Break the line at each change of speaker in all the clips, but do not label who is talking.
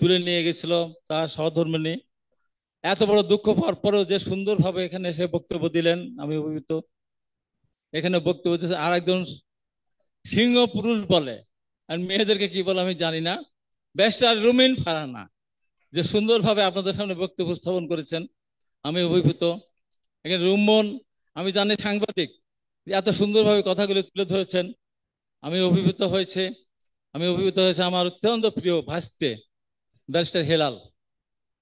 তুলে নিয়ে গেছিল তার সহধর্মিণী। এত বড় দুঃখ পাওয়ার পরেও যে সুন্দরভাবে এখানে এসে বক্তব্য দিলেন, আমি অভিভূত। এখানে বক্তব্য দিয়েছে আর একজন সিংহ পুরুষ বলে, আর মেয়েদেরকে কি বলে আমি জানি না, ব্যারিস্টার রুমিন ফারহানা, যে সুন্দরভাবে আপনাদের সামনে বক্তব্য স্থাপন করেছেন, আমি অভিভূত। এখানে রুম্মন, আমি জানি সাংবাদিক, এত সুন্দরভাবে কথাগুলো তুলে ধরেছেন, আমি অভিভূত হয়েছে। আমি অভিভূত হয়েছে আমার অত্যন্ত প্রিয় ভাস্তে ব্যারিস্টার হেলাল,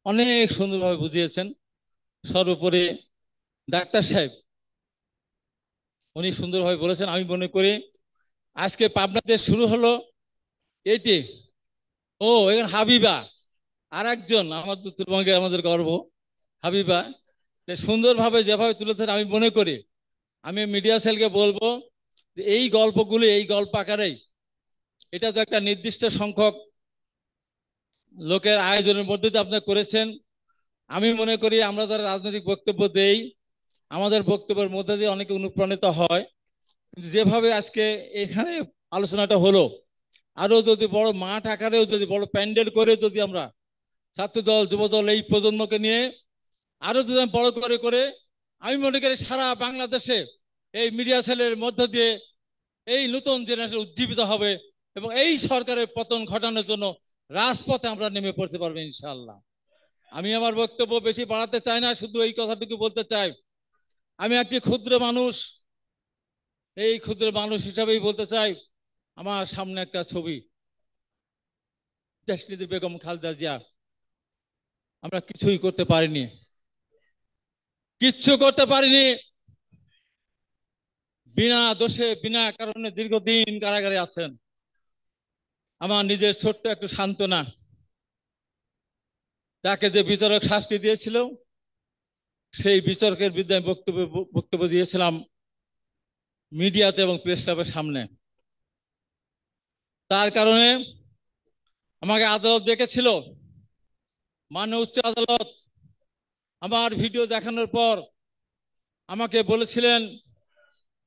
অনেক সুন্দরভাবে বুঝিয়েছেন। সর্বোপরি ডাক্তার সাহেব, উনি সুন্দরভাবে বলেছেন। আমি মনে করি আজকে পাবনাতে শুরু হলো এটি, ও এখানে হাবিবা আর একজন আমার উত্তরবঙ্গে আমাদের গর্ব, হাবিবা সুন্দরভাবে যেভাবে তুলে ধরে, আমি মনে করি আমি মিডিয়া সেলকে বলবো যে এই গল্পগুলি এই গল্প আকারেই, এটা তো একটা নির্দিষ্ট সংখ্যক লোকের আয়োজনের মধ্যে দিয়ে আপনারা করেছেন। আমি মনে করি আমরা যারা রাজনৈতিক বক্তব্য দেই, আমাদের বক্তব্যের মধ্যে দিয়ে অনেকে অনুপ্রাণিত হয়। কিন্তু যেভাবে আজকে এখানে আলোচনাটা হলো, আরো যদি বড় মাঠ আকারেও যদি বড় প্যান্ডেল করে যদি আমরা ছাত্রদল যুবদল এই প্রজন্মকে নিয়ে আরো যদি বড় করে করে, আমি মনে করি সারা বাংলাদেশে এই মিডিয়া সেলের মধ্য দিয়ে এই নতুন জেনারেশন উজ্জীবিত হবে এবং এই সরকারের পতন ঘটানোর জন্য রাজপথে আমরা নেমে পড়তে পারবো ইনশাআল্লাহ। আমি আমার বক্তব্য বেশি বাড়াতে চাই না, শুধু এই কথাটুকু বলতে চাই, আমি একটি ক্ষুদ্র মানুষ, এই ক্ষুদ্র মানুষ হিসাবেই বলতে চাই, আমার সামনে একটা ছবি, দেশনেত্রী বেগম খালেদা জিয়া। আমরা কিছুই করতে পারিনি, কিচ্ছু করতে পারিনি, বিনা দোষে বিনা কারণে দীর্ঘদিন কারাগারে আছেন। আমার নিজের ছোট্ট একটু সান্ত্বনা, তাকে যে বিচারক শাস্তি দিয়েছিল সেই বিচারকের বিরুদ্ধে আমি বক্তব্য দিয়েছিলাম মিডিয়াতে এবং প্রেস ক্লাবের সামনে। তার কারণে আমাকে আদালত ডেকেছিল, মাননীয় উচ্চ আদালত। আমার ভিডিও দেখানোর পর আমাকে বলেছিলেন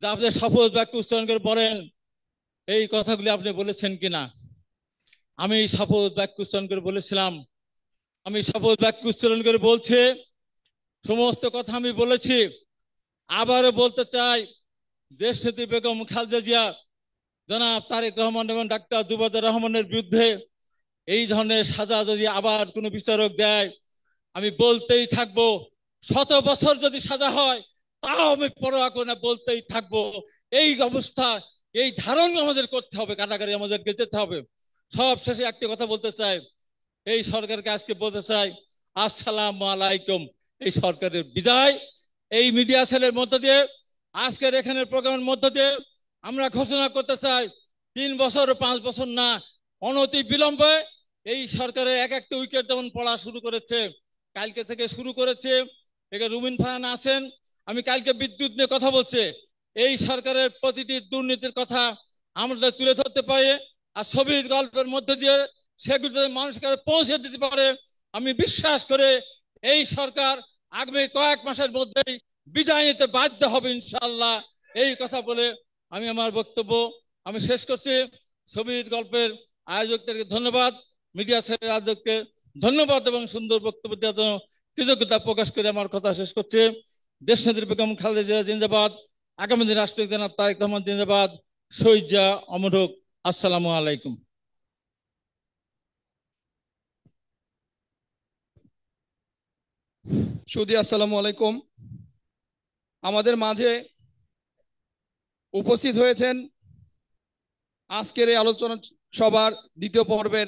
যে আপনি শপথ বাক্য উচ্চারণ করে বলেন এই কথাগুলি আপনি বলেছেন কিনা। আমি শপথ বাক্য উচ্চারণ করে বলেছিলাম, আমি শপথ বাক্য উচ্চারণ করে বলছি, সমস্ত কথা আমি বলেছি। আবারও বলতে চাই, দেশনেত্রী বেগম খালেদা জিয়া, জনাব তারেক রহমান এবং ডাক্তার জুবাইর রহমানের বিরুদ্ধে এই ধরনের সাজা যদি আবার কোনো বিচারক দেয়, আমি বলতেই থাকবো। 100 বছর যদি সাজা হয় তাও আমি পরোয়া করে না, বলতেই থাকবো। এই অবস্থা, এই ধারণ আমাদের করতে হবে, কারাগারে আমাদেরকে যেতে হবে। সব শেষে একটি কথা বলতে চাই, এই সরকারকে আজকে বলতে চাই আসসালামু আলাইকুম। এই সরকারের বিদায় এই মিডিয়া সেলের মধ্য দিয়ে, আজকের এখানে প্রোগ্রামের মধ্য দিয়ে আমরা ঘোষণা করতে চাই 3 বছর 5 বছর না, অনতি বিলম্বে এই সরকারের এক একটা উইকেট যেমন পড়া শুরু করেছে, কালকে থেকে শুরু করেছে। এখানে রুমিন ফারহানা আছেন, আমি কালকে বিদ্যুৎ নিয়ে কথা বলছি, এই সরকারের প্রতিটি দুর্নীতির কথা আমরা তুলে ধরতে পারি আর ছবির গল্পের মধ্যে দিয়ে সেগুলো যদি মানুষের কাছে পৌঁছে দিতে পারে, আমি বিশ্বাস করে এই সরকার আগামী কয়েক মাসের মধ্যেই বিদায় নিতে বাধ্য হবে ইনশাআল্লাহ। এই কথা বলে আমি আমার বক্তব্য আমি শেষ করছি। ছবির গল্পের আয়োজকদেরকে ধন্যবাদ, মিডিয়া সেলের আয়োজককে ধন্যবাদ এবং সুন্দর বক্তব্য দেওয়ার জন্য কৃতজ্ঞতা প্রকাশ করে আমার কথা শেষ করছে। দেশনেত্রী বেগম খালেদা জিয়া জিন্দাবাদ, আগামী দিন রাষ্ট্রপতি জনাব তারেক রহমান জিন্দাবাদ, শহীদ জিয়া অমর হোক। আসসালামু আলাইকুম।
সুধী আসসালামু আলাইকুম। আমাদের মাঝে উপস্থিত হয়েছেন আজকের এই আলোচনা সভার দ্বিতীয় পর্বের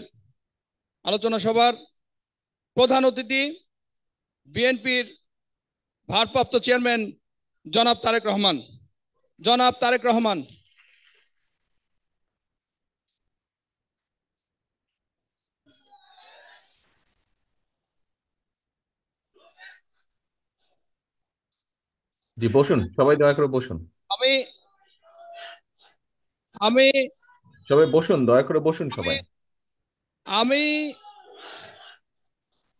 আলোচনা সভার প্রধান অতিথি বিএনপির ভারপ্রাপ্ত চেয়ারম্যান জনাব তারেক রহমান। জনাব তারেক রহমান।
জি বসুন, সবাই দয়া করে বসুন।
আমি আমি
সবাই বসুন, দয়া করে বসুন
আমি
সবাই।
আমি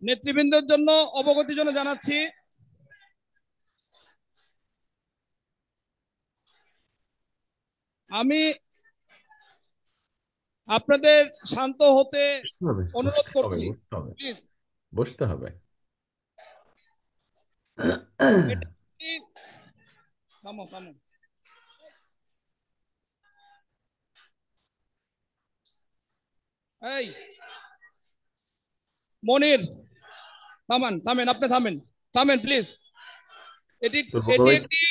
নেতৃবৃন্দের জন্য অবগতির জন্য জানাচ্ছি, আমি আপনাদের শান্ত হতে
বসতে হবে,
অনুরোধ
বসতে হবে,
করছি,
বসতে হবে,
প্লিজ।
বসতে হবে।
এটা কি? থামো থামো। এই মনির, থামেন থামেন, আপনি থামেন, থামেন প্লিজ। এটি
তো
এটি
ভাই,
একটি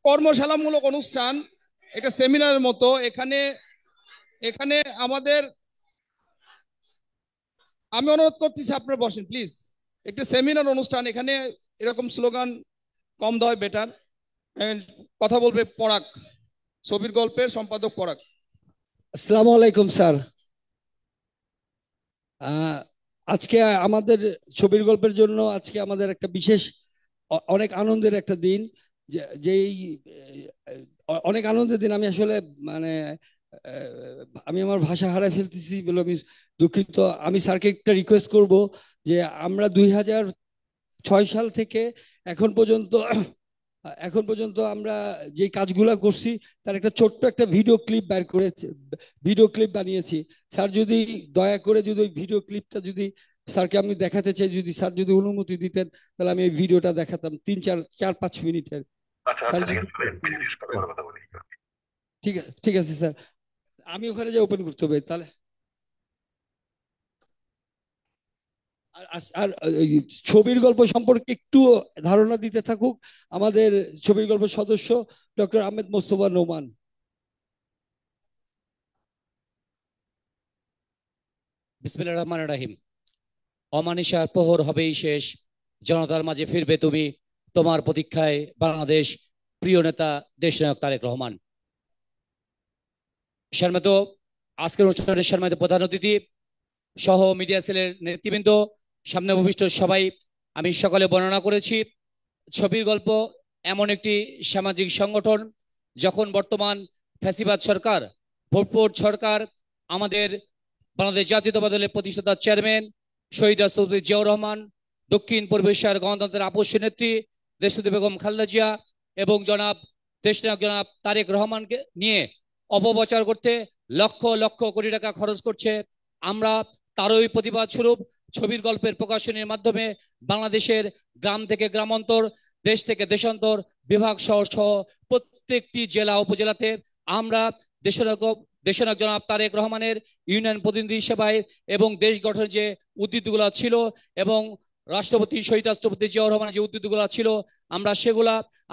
কর্মশালামূলক অনুষ্ঠান, এটা সেমিনারের মতো। এখানে এখানে আমাদের, আমি অনুরোধ করতেছি আপনারা বসেন প্লিজ। একটি সেমিনার অনুষ্ঠান, এখানে এরকম স্লোগান কম দেওয়া বেটার। কথা বলবে পরাগ, ছবির গল্পের সম্পাদক পরাগ।
আসসালামু আলাইকুম স্যার। আজকে আমাদের ছবির গল্পের জন্য আজকে আমাদের একটা বিশেষ অনেক আনন্দের একটা দিন। যেই অনেক আনন্দের দিন। আমি আসলে মানে আমি আমার ভাষা হারাই ফেলতেছি বলে আমি দুঃখিত। আমি স্যারকে একটা রিকোয়েস্ট করব যে আমরা 2006 সাল থেকে এখন পর্যন্ত এখন পর্যন্ত আমরা যে কাজগুলো করছি তার একটা ছোট্ট একটা ভিডিও ক্লিপ বের করে ভিডিও ক্লিপ বানিয়েছি। স্যার যদি দয়া করে যদি ওই ভিডিও ক্লিপটা যদি স্যারকে আমি দেখাতে চাই, যদি স্যার যদি অনুমতি দিতেন তাহলে আমি এই ভিডিওটা দেখাতাম 3-4-5 মিনিটের।
আচ্ছা
স্যার
আচ্ছা, ঠিক
যদি
আছে, চলেন বিজিনেস ব্যাপারে কথা বলি।
ঠিক আছে স্যার, আমি ওখানে যে ওপেন করতে হবে তাহলে। আর এই ছবির গল্প সম্পর্কে একটু ধারণা দিতে থাকুক আমাদের ছবির গল্প সদস্য ডক্টর আহমেদ মোস্তফা নোমান।
বিসমিল্লাহির রহমানির রহিম। অমানিসার প্রহর হবেই শেষ, জনতার মাঝে ফিরবে তুমি, তোমার প্রতীক্ষায় বাংলাদেশ, প্রিয় নেতা দেশনায়ক তারেক রহমান। সম্মানিত আজকের অনুষ্ঠানের সম্মানিত প্রধান অতিথি সহ মিডিয়া সেলের নেতৃবৃন্দ, সামনে উপবিষ্ট সবাই, আমি সকালে বর্ণনা করেছি ছবির গল্প এমন একটি সামাজিক সংগঠন, যখন বর্তমান ফ্যাসিবাদ সরকার, ভোটপোট সরকার, আমাদের বাংলাদেশ জাতীয়তাবাদী দলের প্রতিষ্ঠাতা চেয়ারম্যান শহীদ রাষ্ট্রপতি জিয়াউর রহমান, দক্ষিণ পূর্ব এশিয়ার গণতন্ত্রের আপসী নেত্রী দেশনেত্রী বেগম খালেদা জিয়া এবং দেশনায়ক জনাব তারেক রহমানকে নিয়ে অপপ্রচার করতে লক্ষ লক্ষ কোটি টাকা খরচ করছে। আমরা তারই প্রতিবাদ স্বরূপ ছবির গল্পের প্রকাশনীর মাধ্যমে বাংলাদেশের গ্রাম থেকে গ্রামান্তর, দেশ থেকে দেশান্তর, বিভাগ শহর সহ প্রত্যেকটি জেলা উপজেলাতে আমরা দেশনায়ক জনাব তারেক রহমানের ইউনিয়ন প্রতিনিধি সেবায় এবং দেশ গঠনের যে উদ্যোগগুলো ছিল এবং শহীদ রাষ্ট্রপতি জিয়াউর রহমানের যে উদ্যোগগুলো ছিল,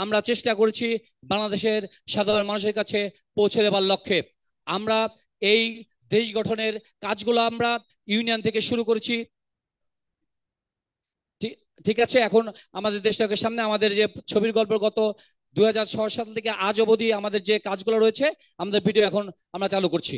আমরা চেষ্টা করেছি বাংলাদেশের সাধারণ মানুষের কাছে পৌঁছে দেওয়ার লক্ষ্যে। আমরা এই দেশ গঠনের কাজগুলো আমরা ইউনিয়ন থেকে শুরু করেছি। ঠিক আছে, এখন আমাদের দেশটাকে সামনে আমাদের যে ছবির গল্প গত 2006 সাল থেকে আজ অবধি আমাদের যে কাজগুলো রয়েছে, আমাদের ভিডিও এখন আমরা চালু করছি।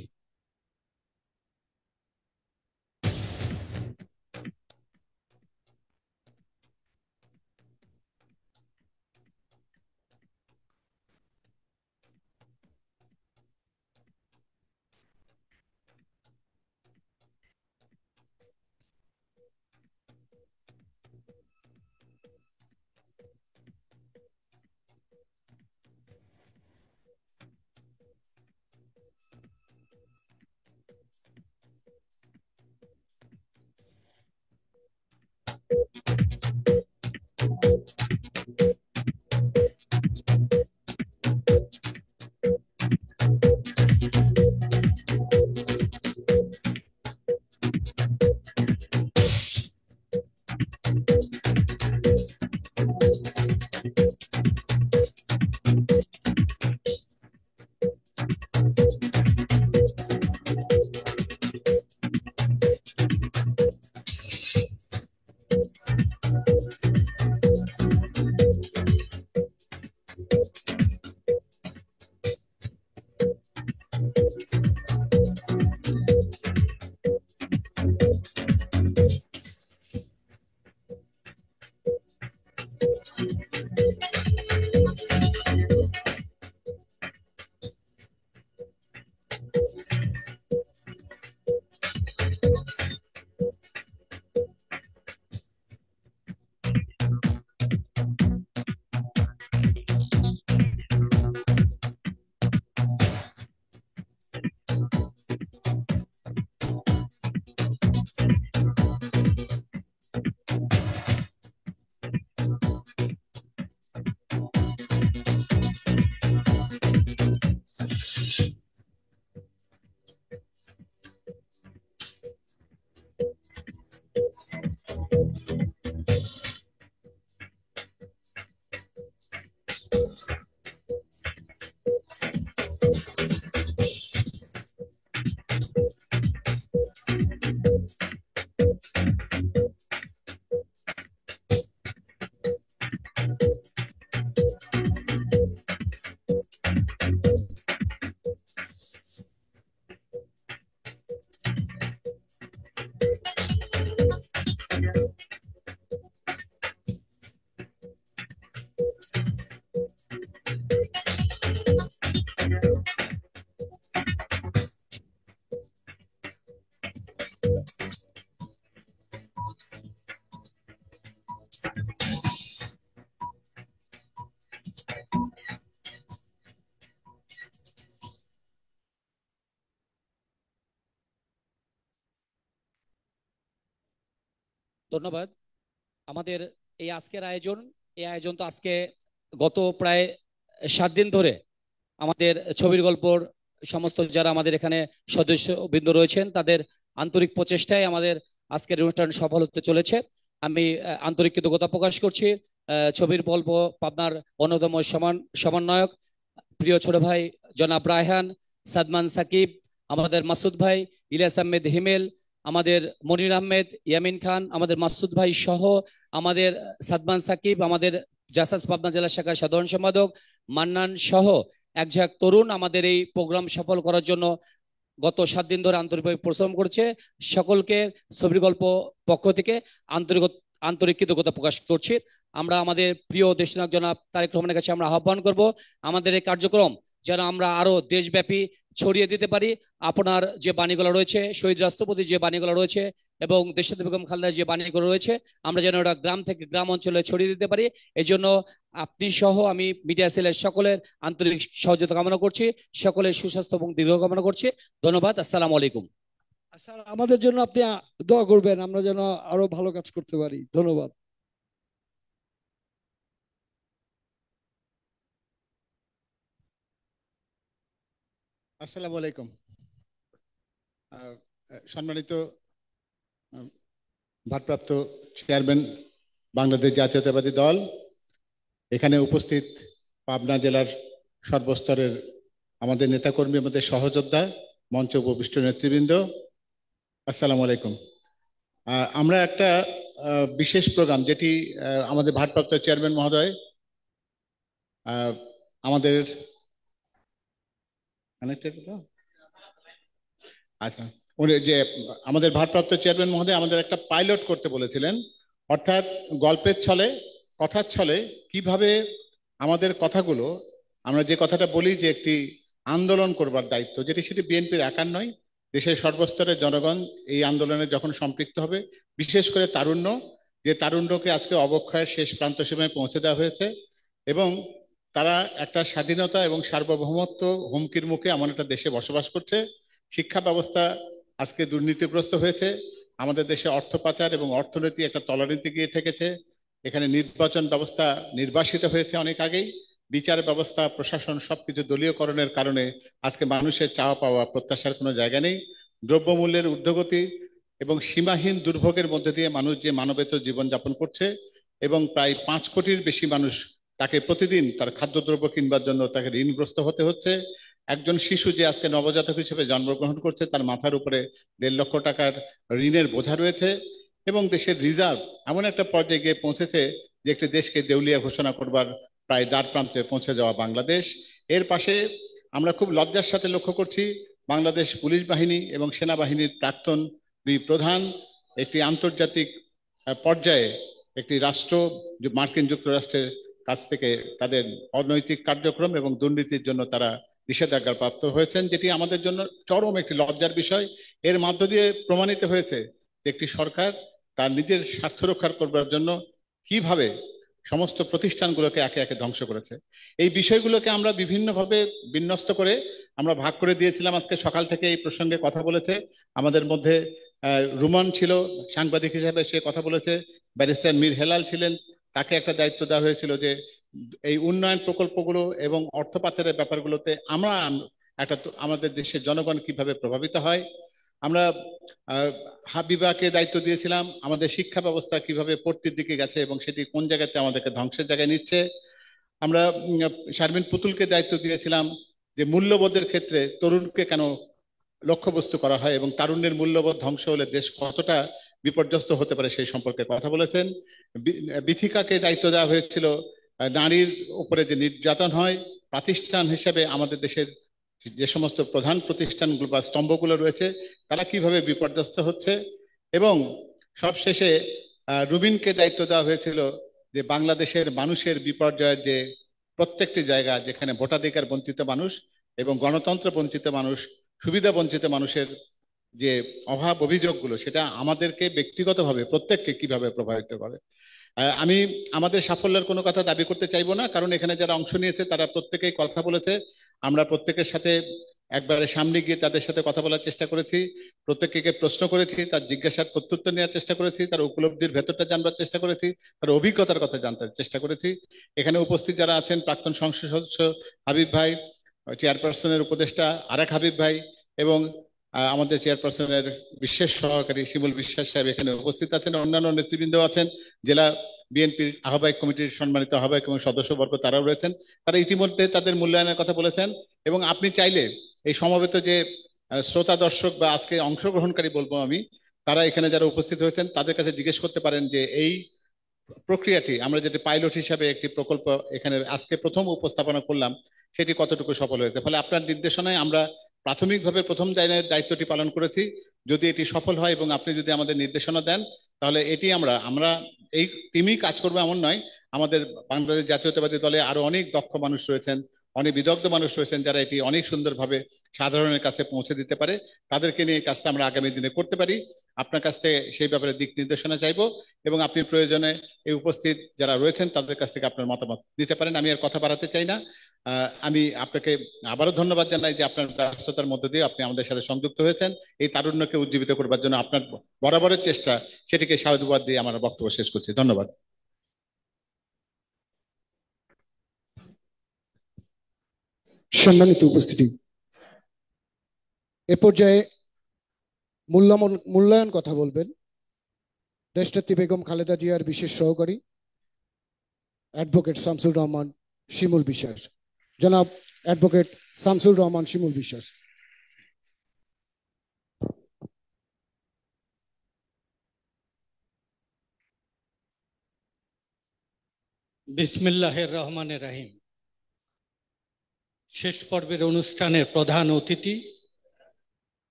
ধন্যবাদ। আমাদের এই আজকের আয়োজন, এই আয়োজন তো আজকে গত প্রায় 7 দিন ধরে আমাদের ছবির গল্পর সমস্ত যারা আমাদের এখানে সদস্যবৃন্দ রয়েছেন তাদের আন্তরিক প্রচেষ্টায় আমাদের আজকের অনুষ্ঠান সফল হতে চলেছে। আমি আন্তরিক কৃতজ্ঞতা প্রকাশ করছি ছবির গল্প পাবনার অন্যতম সমন্বয়ক প্রিয় ছোট ভাই জনাব রায়হান, সাদমান সাকিব, আমাদের মাসুদ ভাই, ইলিয়াস আহমেদ হিমেল, আমাদের মনির আহমেদ, ইয়ামিন খান, আমাদের মাসুদ ভাই সহ আমাদের সাদমান সাকিব, আমাদের জাসাস পাবনা জেলা শাখার সাধারণ সম্পাদক মান্নান সহ একঝাঁক তরুণ আমাদের এই প্রোগ্রাম সফল করার জন্য গত 7 দিন ধরে আন্তরিকভাবে পরিশ্রম করছে। সকলকে ছবির গল্প পক্ষ থেকে আন্তরিক কৃতজ্ঞতা প্রকাশ করছি। আমরা আমাদের প্রিয় দেশনায়ক জনাব তারেক রহমানের কাছে আমরা আহ্বান করব আমাদের এই কার্যক্রম যেন আমরা আরো দেশব্যাপী ছড়িয়ে দিতে পারি। আপনার যে বাণীগুলো রয়েছে, শহীদ রাষ্ট্রপতির যে বাণীগুলো রয়েছে এবং দেশনেত্রী বেগম খালেদার যে বাণীগুলো রয়েছে, আমরা যেন ওটা গ্রাম থেকে গ্রাম অঞ্চলে ছড়িয়ে দিতে পারি। এই জন্য আপনি সহ আমি মিডিয়া সেলের সকলের আন্তরিক সহযোগিতা কামনা করছি, সকলের সুস্বাস্থ্য এবং দীর্ঘ কামনা করছি। ধন্যবাদ। আসসালামু আলাইকুম।
স্যার, আমাদের জন্য আপনি দোয়া করবেন, আমরা যেন আরো ভালো কাজ করতে পারি। ধন্যবাদ।
আসসালামু আলাইকুম। সম্মানিত ভারপ্রাপ্ত চেয়ারম্যান বাংলাদেশ জাতীয়তাবাদী দল, এখানে উপস্থিত পাবনা জেলার সর্বস্তরের আমাদের নেতাকর্মী, আমাদের সহযোদ্ধা, মঞ্চে উপবিষ্ট নেতৃবৃন্দ, আসসালামু আলাইকুম। আমরা একটা বিশেষ প্রোগ্রাম যেটি আমাদের ভারপ্রাপ্ত চেয়ারম্যান মহোদয় আমাদের আচ্ছা উনি যে আমাদের ভারপ্রাপ্ত চেয়ারম্যান মহোদয় আমাদের একটা পাইলট করতে বলেছিলেন, অর্থাৎ গল্পের ছলে, কথার ছলে কিভাবে আমাদের কথাগুলো, আমরা যে কথাটা বলি যে একটি আন্দোলন করবার দায়িত্ব, যেটি সেটি বিএনপির একার নয়, দেশের সর্বস্তরের জনগণ এই আন্দোলনে যখন সম্পৃক্ত হবে, বিশেষ করে তারুণ্য, যে তারুণ্যকে আজকে অবক্ষয়ের শেষ প্রান্ত সীমায় পৌঁছে দেওয়া হয়েছে এবং তারা একটা স্বাধীনতা এবং সার্বভৌমত্ব হুমকির মুখে এমন একটা দেশে বসবাস করছে। শিক্ষা ব্যবস্থা আজকে দুর্নীতিগ্রস্ত হয়েছে, আমাদের দেশে অর্থ পাচার এবং অর্থনীতি একটা তলানিতে গিয়ে ঠেকেছে, এখানে নির্বাচন ব্যবস্থা নির্বাসিত হয়েছে অনেক আগেই, বিচার ব্যবস্থা, প্রশাসন সবকিছু দলীয়করণের কারণে আজকে মানুষের চাওয়া পাওয়া প্রত্যাশার কোনো জায়গা নেই। দ্রব্যমূল্যের ঊর্ধ্বগতি এবং সীমাহীন দুর্ভোগের মধ্যে দিয়ে মানুষ যে মানবেতর জীবনযাপন করছে এবং প্রায় 5 কোটির বেশি মানুষ তাকে প্রতিদিন তার খাদ্যদ্রব্য কিনবার জন্য তাকে ঋণগ্রস্ত হতে হচ্ছে। একজন শিশু যে আজকে নবজাতক হিসেবে জন্মগ্রহণ করছে, তার মাথার উপরে 1.5 লক্ষ টাকার ঋণের বোঝা রয়েছে এবং দেশের রিজার্ভ এমন একটা পর্যায়ে গিয়ে পৌঁছেছে যে একটি দেশকে দেউলিয়া ঘোষণা করবার প্রায় দ্বার প্রান্তে পৌঁছে যাওয়া বাংলাদেশ। এর পাশে আমরা খুব লজ্জার সাথে লক্ষ্য করছি বাংলাদেশ পুলিশ বাহিনী এবং সেনাবাহিনীর প্রাক্তন 2 প্রধান একটি আন্তর্জাতিক পর্যায়ে একটি রাষ্ট্র মার্কিন যুক্তরাষ্ট্রের কাছ থেকে তাদের অনৈতিক কার্যক্রম এবং দুর্নীতির জন্য তারা নিষেধাজ্ঞা প্রাপ্ত হয়েছেন, যেটি আমাদের জন্য চরম একটি লজ্জার বিষয়। এর মধ্য দিয়ে প্রমাণিত হয়েছে যে একটি সরকার তার নিজের স্বার্থ রক্ষা করবার জন্য কিভাবে সমস্ত প্রতিষ্ঠানগুলোকে একে একে ধ্বংস করেছে। এই বিষয়গুলোকে আমরা বিভিন্নভাবে বিন্যস্ত করে আমরা ভাগ করে দিয়েছিলাম। আজকে সকাল থেকে এই প্রসঙ্গে কথা বলেছে আমাদের মধ্যে রুমান ছিল সাংবাদিক হিসেবে, সে কথা বলেছে। ব্যারিস্টার মীর হেলাল ছিলেন, তাকে একটা দায়িত্ব দেওয়া হয়েছিল যে এই উন্নয়ন প্রকল্পগুলো এবং অর্থ পাচারের ব্যাপারগুলোতে আমরা একটা আমাদের দেশের জনগণ কিভাবে প্রভাবিত হয়। আমরা হাবিবাকে দায়িত্ব দিয়েছিলাম আমাদের শিক্ষা ব্যবস্থা কিভাবে পড়তির দিকে গেছে এবং সেটি কোন জায়গাতে আমাদেরকে ধ্বংসের জায়গায় নিচ্ছে। আমরা শারমিন পুতুলকে দায়িত্ব দিয়েছিলাম যে মূল্যবোধের ক্ষেত্রে তরুণকে কেন লক্ষ্যবস্তু করা হয় এবং তারুণ্যের মূল্যবোধ ধ্বংস হলে দেশ কতটা বিপর্যস্ত হতে পারে সেই সম্পর্কে কথা বলেছেন। বিথিকাকে দায়িত্ব দেওয়া হয়েছিল নারীর উপরে যে নির্যাতন হয়, প্রতিষ্ঠান হিসেবে আমাদের দেশের যে সমস্ত প্রধান প্রতিষ্ঠানগুলো বা স্তম্ভগুলো রয়েছে তারা কিভাবে বিপর্যস্ত হচ্ছে। এবং সবশেষে রুবিনকে দায়িত্ব দেওয়া হয়েছিল যে বাংলাদেশের মানুষের বিপর্যয়ের যে প্রত্যেকটি জায়গা যেখানে ভোটাধিকার বঞ্চিত মানুষ এবং গণতন্ত্র বঞ্চিত মানুষ, সুবিধা বঞ্চিত মানুষের যে অভাব অভিযোগগুলো, সেটা আমাদেরকে ব্যক্তিগতভাবে প্রত্যেককে কিভাবে প্রভাবিত করে। আমি আমাদের সাফল্যের কোনো কথা দাবি করতে চাইবো না, কারণ এখানে যারা অংশ নিয়েছে তারা প্রত্যেকেই কথা বলেছে। আমরা প্রত্যেকের সাথে একবারে সামনে গিয়ে তাদের সাথে কথা বলার চেষ্টা করেছি, প্রত্যেককে প্রশ্ন করেছি, তার জিজ্ঞাসার প্রত্যুত্তর নেওয়ার চেষ্টা করেছি, তার উপলব্ধির ভেতরটা জানবার চেষ্টা করেছি, তার অভিজ্ঞতার কথা জানতে চেষ্টা করেছি। এখানে উপস্থিত যারা আছেন, প্রাক্তন সংসদ সদস্য হাবিব ভাই, চেয়ারপারসনের উপদেষ্টা আরেক হাবিব ভাই, এবং আমাদের চেয়ারপারসনের বিশেষ সহকারী শিমুল বিশ্বাস সাহেব এখানে উপস্থিত আছেন, অন্যান্য নেতৃবৃন্দ আছেন, জেলা বিএনপির আহ্বায়ক কমিটির সম্মানিত আহ্বায়ক এবং সদস্যবর্গ তারাও রয়েছেন। তারা ইতিমধ্যে তাদের মূল্যায়নের কথা বলেছেন, এবং আপনি চাইলে এই সমবেত যে শ্রোতা দর্শক বা আজকে অংশগ্রহণকারী বলবো আমি, তারা এখানে যারা উপস্থিত হয়েছেন তাদের কাছে জিজ্ঞেস করতে পারেন যে এই প্রক্রিয়াটি, আমরা যেটা পাইলট হিসাবে একটি প্রকল্প এখানে আজকে প্রথম উপস্থাপনা করলাম, সেটি কতটুকু সফল হয়েছে। ফলে আপনার নির্দেশনায় আমরা প্রাথমিকভাবে প্রথম দায়িত্বটি পালন করেছি। যদি এটি সফল হয় এবং আপনি যদি আমাদের নির্দেশনা দেন, তাহলে এটি আমরা এই টিমই কাজ করবো এমন নয়। আমাদের বাংলাদেশ জাতীয়তাবাদী দলে আরো অনেক দক্ষ মানুষ রয়েছেন, অনেক বিদগ্ধ মানুষ রয়েছেন, যারা এটি অনেক সুন্দরভাবে সাধারণের কাছে পৌঁছে দিতে পারে। তাদেরকে নিয়ে এই কাজটা আমরা আগামী দিনে করতে পারি। আপনার কাছ থেকে সেই ব্যাপারে দিক নির্দেশনা চাইবো, এবং আপনি প্রয়োজনে এই উপস্থিত যারা রয়েছেন তাদের কাছ থেকে আপনার মতামত দিতে পারেন। আমি আর কথা বাড়াতে চাই না। আমি আপনাকে আবারও ধন্যবাদ জানাই যে আপনার ব্যস্ততার মধ্যে দিয়ে আপনি আমাদের সাথে সংযুক্ত হয়েছেন। এই তারুণ্যকে উজ্জীবিত করবার জন্য আপনার বরাবরের চেষ্টা, সেটিকে সাধুবাদ দিয়ে আমার বক্তব্য শেষ করছি। ধন্যবাদ।
সম্মানিত উপস্থিতি, এ পর্যায়ে মূল্যায়ন কথা বলবেন দেশনেত্রী বেগম খালেদা জিয়ার বিশেষ সহকারী অ্যাডভোকেট শামসুর রহমান শিমুল বিশ্বাস। জনাব অ্যাডভোকেট শামসুর রহমান শিমুল বিশ্বাস।
বিসমিল্লাহির রহমানির রহিম। শেষ পর্বের অনুষ্ঠানের প্রধান অতিথি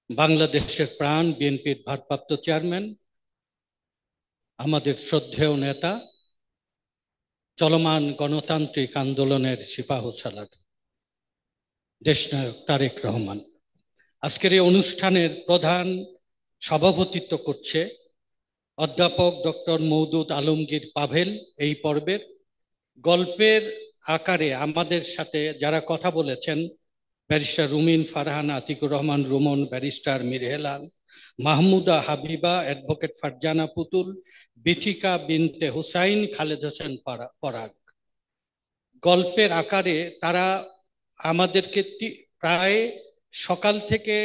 বাংলাদেশের প্রাণ বিএনপির ভারপ্রাপ্ত চেয়ারম্যান, আমাদের শ্রদ্ধেয় নেতা, চলমান গণতান্ত্রিক আন্দোলনের সিপাহসালার দেশনায়ক তারেক রহমান। আজকের এই অনুষ্ঠানের প্রধান সভাপতিত্ব করছে অধ্যাপক ডক্টর মওদুদ আলমগীর পাভেল। এই পর্বের গল্পের আকারে আমাদের সাথে যারা কথা বলেছেন, ব্যারিস্টার রুমিন ফারহান, আতিকুর রহমান রুমন, ব্যারিস্টার মীর হেলাল, মাহমুদা হাবিবা, অ্যাডভোকেট ফারজানা পুতুল, বিথিকা বিনতে হুসাইন, খালেদ হোসেন পরাগ। গল্পের আকারে তারা আমাদেরকে প্রায় সকাল থেকে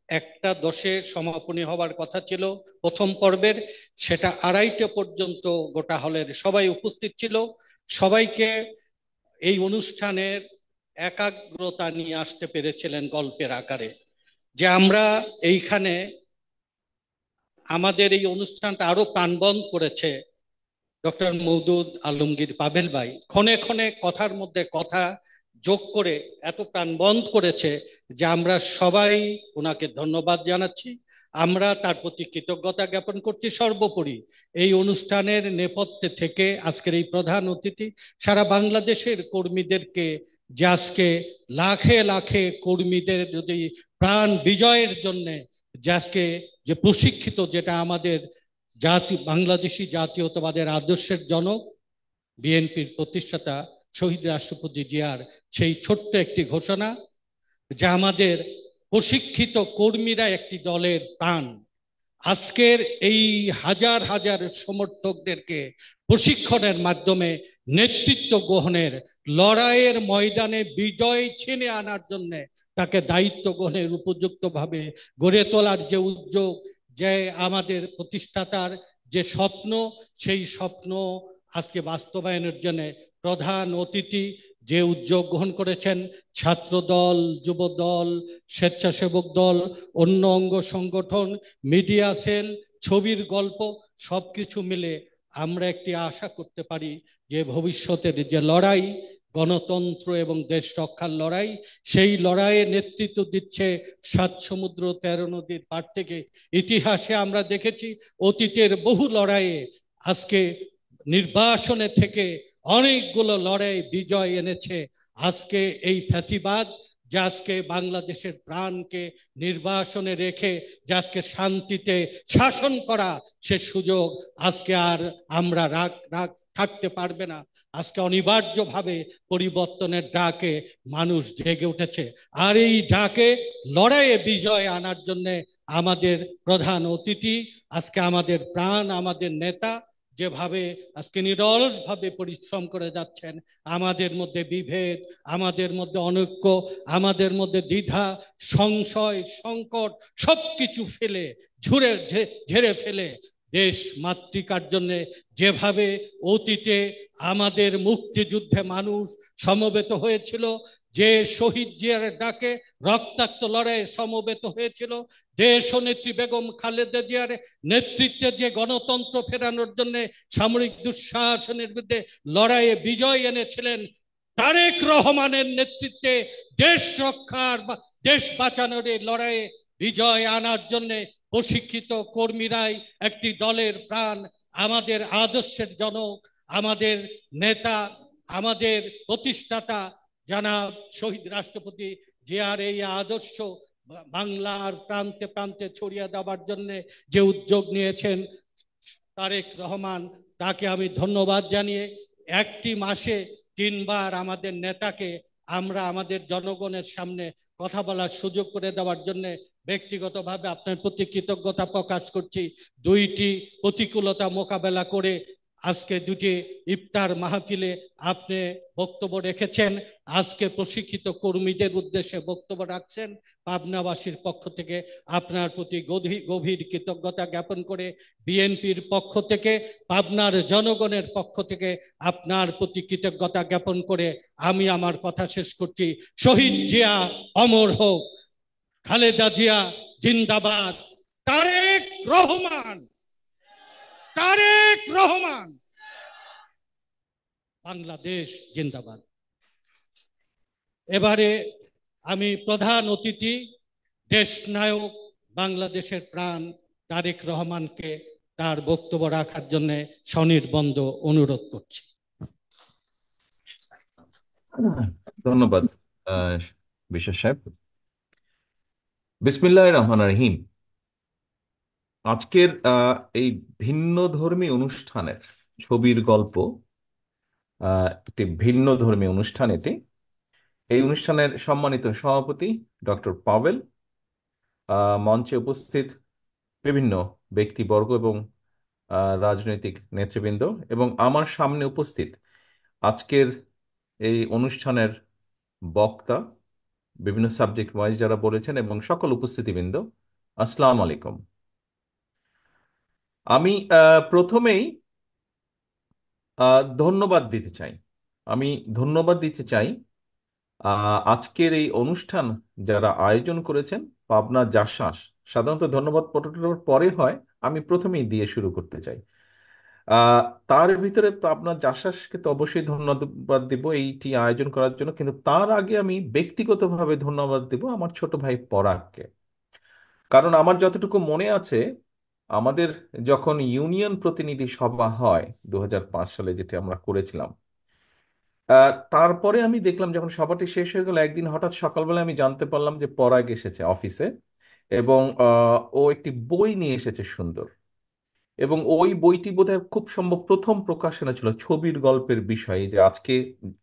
1:10 সমাপনী হবার কথা ছিল প্রথম পর্বের, সেটা 2:30 পর্যন্ত গোটা হলের সবাই উপস্থিত ছিল। সবাইকে এই অনুষ্ঠানের একাগ্রতা নিয়ে আসতে পেরেছিলেন গল্পের আকারে। যে আমরা এইখানে আমাদের এই অনুষ্ঠানটা আরো প্রাণবন্ত করেছে ডক্টর মওদুদ আলমগীর পাভেল ভাই। ক্ষণে ক্ষণে কথার মধ্যে কথা যোগ করে এত প্রাণবন্ত করেছে যে আমরা সবাই ওনাকে ধন্যবাদ জানাচ্ছি, আমরা তার প্রতি কৃতজ্ঞতা জ্ঞাপন করছি। সর্বোপরি এই অনুষ্ঠানের নেপথ্যে থেকে আজকের এই প্রধান অতিথি সারা বাংলাদেশের কর্মীদেরকে, যে আজকে লাখে লাখে কর্মীদের যদি প্রাণ বিজয়ের জন্য যে আজকে যে প্রশিক্ষিত, যেটা আমাদের বাংলাদেশি জাতীয়তাবাদের আদর্শের জনক বিএনপির প্রতিষ্ঠাতা শহীদ রাষ্ট্রপতি জিয়ার সেই ছোট্ট একটি ঘোষণা, যা আমাদের প্রশিক্ষিত কর্মীরা একটি দলের প্রাণ। আজকের এই হাজার হাজার সমর্থকদেরকে প্রশিক্ষণের মাধ্যমে নেতৃত্ব গ্রহণের, লড়াইয়ের ময়দানে বিজয় ছিনে আনার জন্য তাকে দায়িত্ব গ্রহণের উপযুক্তভাবে গড়ে তোলার যে উদ্যোগ, যে আমাদের প্রতিষ্ঠাতার যে স্বপ্ন, সেই স্বপ্ন আজকে বাস্তবায়নের জন্য প্রধান অতিথি যে উদ্যোগ গ্রহণ করেছেন, ছাত্র দল, যুব দল, স্বেচ্ছাসেবক দল, অন্য অঙ্গ সংগঠন, মিডিয়া সেল, ছবির গল্প, সবকিছু মিলে আমরা একটি আশা করতে পারি যে ভবিষ্যতের যে লড়াই, গণতন্ত্র এবং দেশ রক্ষার লড়াই, সেই লড়াইয়ে নেতৃত্ব দিচ্ছে 7 সমুদ্র 13 নদীর পার থেকে। ইতিহাসে আমরা দেখেছি অতীতের বহু লড়াইয়ে আজকে নির্বাসনে থেকে অনেকগুলো লড়াই বিজয় এনেছে। আজকে এই ফ্যাসিবাদ যে আজকে বাংলাদেশের প্রাণকে নির্বাসনে রেখে যে আজকে শান্তিতে শাসন করা, সে সুযোগ আজকে আর আমরা থাকতে পারবে না। আজকে অনিবার্যভাবে পরিবর্তনের ডাকে মানুষ জেগে উঠেছে, আর এই ডাকে লড়াইয়ে বিজয় আনার জন্য আমাদের প্রধান অতিথি, আজকে আমাদের প্রাণ, আমাদের নেতা যেভাবে আজকে নিরলসভাবে পরিশ্রম করে যাচ্ছেন, আমাদের মধ্যে বিভেদ, আমাদের মধ্যে অনৈক্য, আমাদের মধ্যে দ্বিধা, সংশয়, সংকট সবকিছু ফেলে ঝেড়ে ফেলে দেশ মাতৃকার জন্য যেভাবে অতীতে আমাদের মুক্তিযুদ্ধে মানুষ সমবেত হয়েছিল, যে শহীদ জিয়ার ডাকে রক্তাক্ত লড়াইয়ে সমবেত হয়েছিল, দেশ ও নেত্রী বেগম খালেদা জিয়ার নেতৃত্বে যে গণতন্ত্র ফেরানোর জন্য সামরিক দুঃশাসনের বিরুদ্ধে লড়াইয়ে বিজয় এনেছিলেন, তারেক রহমানের নেতৃত্বে দেশ রক্ষার দেশ বাঁচানোর এই লড়াইয়ে বিজয় আনার জন্য প্রশিক্ষিত কর্মীরাই একটি দলের প্রাণ, আমাদের আদর্শের জনক, আমাদের নেতা, আমাদের প্রতিষ্ঠাতা জনাব শহীদ রাষ্ট্রপতি জিয়ার এই আদর্শ বাংলার প্রান্তে প্রান্তে ছড়িয়ে দেওয়ার জন্য যে উদ্যোগ নিয়েছেন তারেক রহমান, তাকে আমি ধন্যবাদ জানিয়ে একটি মাসে 3 বার আমাদের নেতাকে আমরা আমাদের জনগণের সামনে কথা বলার সুযোগ করে দেওয়ার জন্য ব্যক্তিগতভাবে আপনার প্রতি কৃতজ্ঞতা প্রকাশ করছি। 2টি প্রতিকূলতা মোকাবেলা করে আজকে 2টি ইফতার মাহফিলে আপনি বক্তব্য রেখেছেন, আজকে প্রশিক্ষিত কর্মীদের উদ্দেশ্যে বক্তব্য রাখছেন। পাবনাবাসীর পক্ষ থেকে আপনার প্রতি গভীর কৃতজ্ঞতা জ্ঞাপন করে, বিএনপির পক্ষ থেকে, পাবনার জনগণের পক্ষ থেকে আপনার প্রতি কৃতজ্ঞতা জ্ঞাপন করে আমি আমার কথা শেষ করছি। শহীদ জিয়া অমর হোক, খালেদা জিয়া জিন্দাবাদ, তারেক রহমান, তারেক রহমান, বাংলাদেশ জিন্দাবাদ। এবারে আমি প্রধান অতিথি দেশ নায়ক বাংলাদেশের প্রাণ তারেক রহমানকে তার বক্তব্য রাখার জন্য সনির্বন্ধ অনুরোধ করছি।
ধন্যবাদ বিশ্বাস সাহেব। বিসমিল্লাহির রহমানির রহিম। আজকের এই ভিন্ন ধর্মী অনুষ্ঠানের ছবির গল্প একটি ভিন্ন ধর্মী অনুষ্ঠান এটি। এই অনুষ্ঠানের সম্মানিত সভাপতি ডক্টর পাভেল, মঞ্চে উপস্থিত বিভিন্ন ব্যক্তিবর্গ এবং রাজনৈতিক নেতৃবৃন্দ, এবং আমার সামনে উপস্থিত আজকের এই অনুষ্ঠানের বক্তা, বিভিন্ন সাবজেক্ট ওয়াইজ যারা বলেছেন, এবং সকল উপস্থিতিবৃন্দ, আসসালামু আলাইকুম। আমি প্রথমেই ধন্যবাদ দিতে চাই। আজকের এই অনুষ্ঠান যারা আয়োজন করেছেন, পাবনা জাসাস, সাধারণত ধন্যবাদ পত্রটার পরে হয়, আমি প্রথমেই দিয়ে শুরু করতে চাই। তার ভিতরে পাবনা জাসাসকে তো অবশ্যই ধন্যবাদ দিব এইটি আয়োজন করার জন্য, কিন্তু তার আগে আমি ব্যক্তিগতভাবে ধন্যবাদ দিব আমার ছোট ভাই পরাগকে। কারণ আমার যতটুকু মনে আছে, আমাদের যখন ইউনিয়ন প্রতিনিধি সভা হয় 2005 সালে, যেটা আমরা করেছিলাম, তারপরে আমি দেখলাম যখন সভাটি শেষ হয়ে গেল, একদিন হঠাৎ সকালবেলা আমি জানতে পারলাম যে পরাগ এসেছে অফিসে, এবং ও একটি বই নিয়ে এসেছে সুন্দর, এবং ওই বইটি বোধহয় খুব সম্ভব প্রথম প্রকাশনা ছিল ছবির গল্পের বিষয়ে, যে আজকে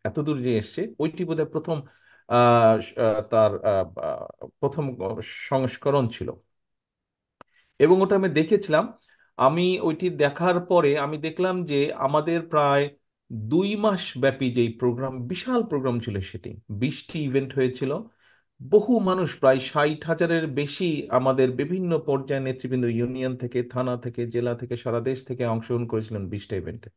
এতদূর যে এসছে, ওইটি বোধহয় প্রথম তার প্রথম সংস্করণ ছিল, এবং ওটা আমি দেখেছিলাম। আমি ওইটি দেখার পরে আমি দেখলাম যে আমাদের প্রায় 2 মাস ব্যাপী যেই প্রোগ্রাম, বিশাল প্রোগ্রাম ছিল, সেটি 20টি ইভেন্ট হয়েছিল। বহু মানুষ, প্রায় 60,000-এর বেশি আমাদের বিভিন্ন পর্যায়ের নেতৃবৃন্দ, ইউনিয়ন থেকে, থানা থেকে, জেলা থেকে, সারা দেশ থেকে অংশগ্রহণ করেছিলেন 20টা ইভেন্টে।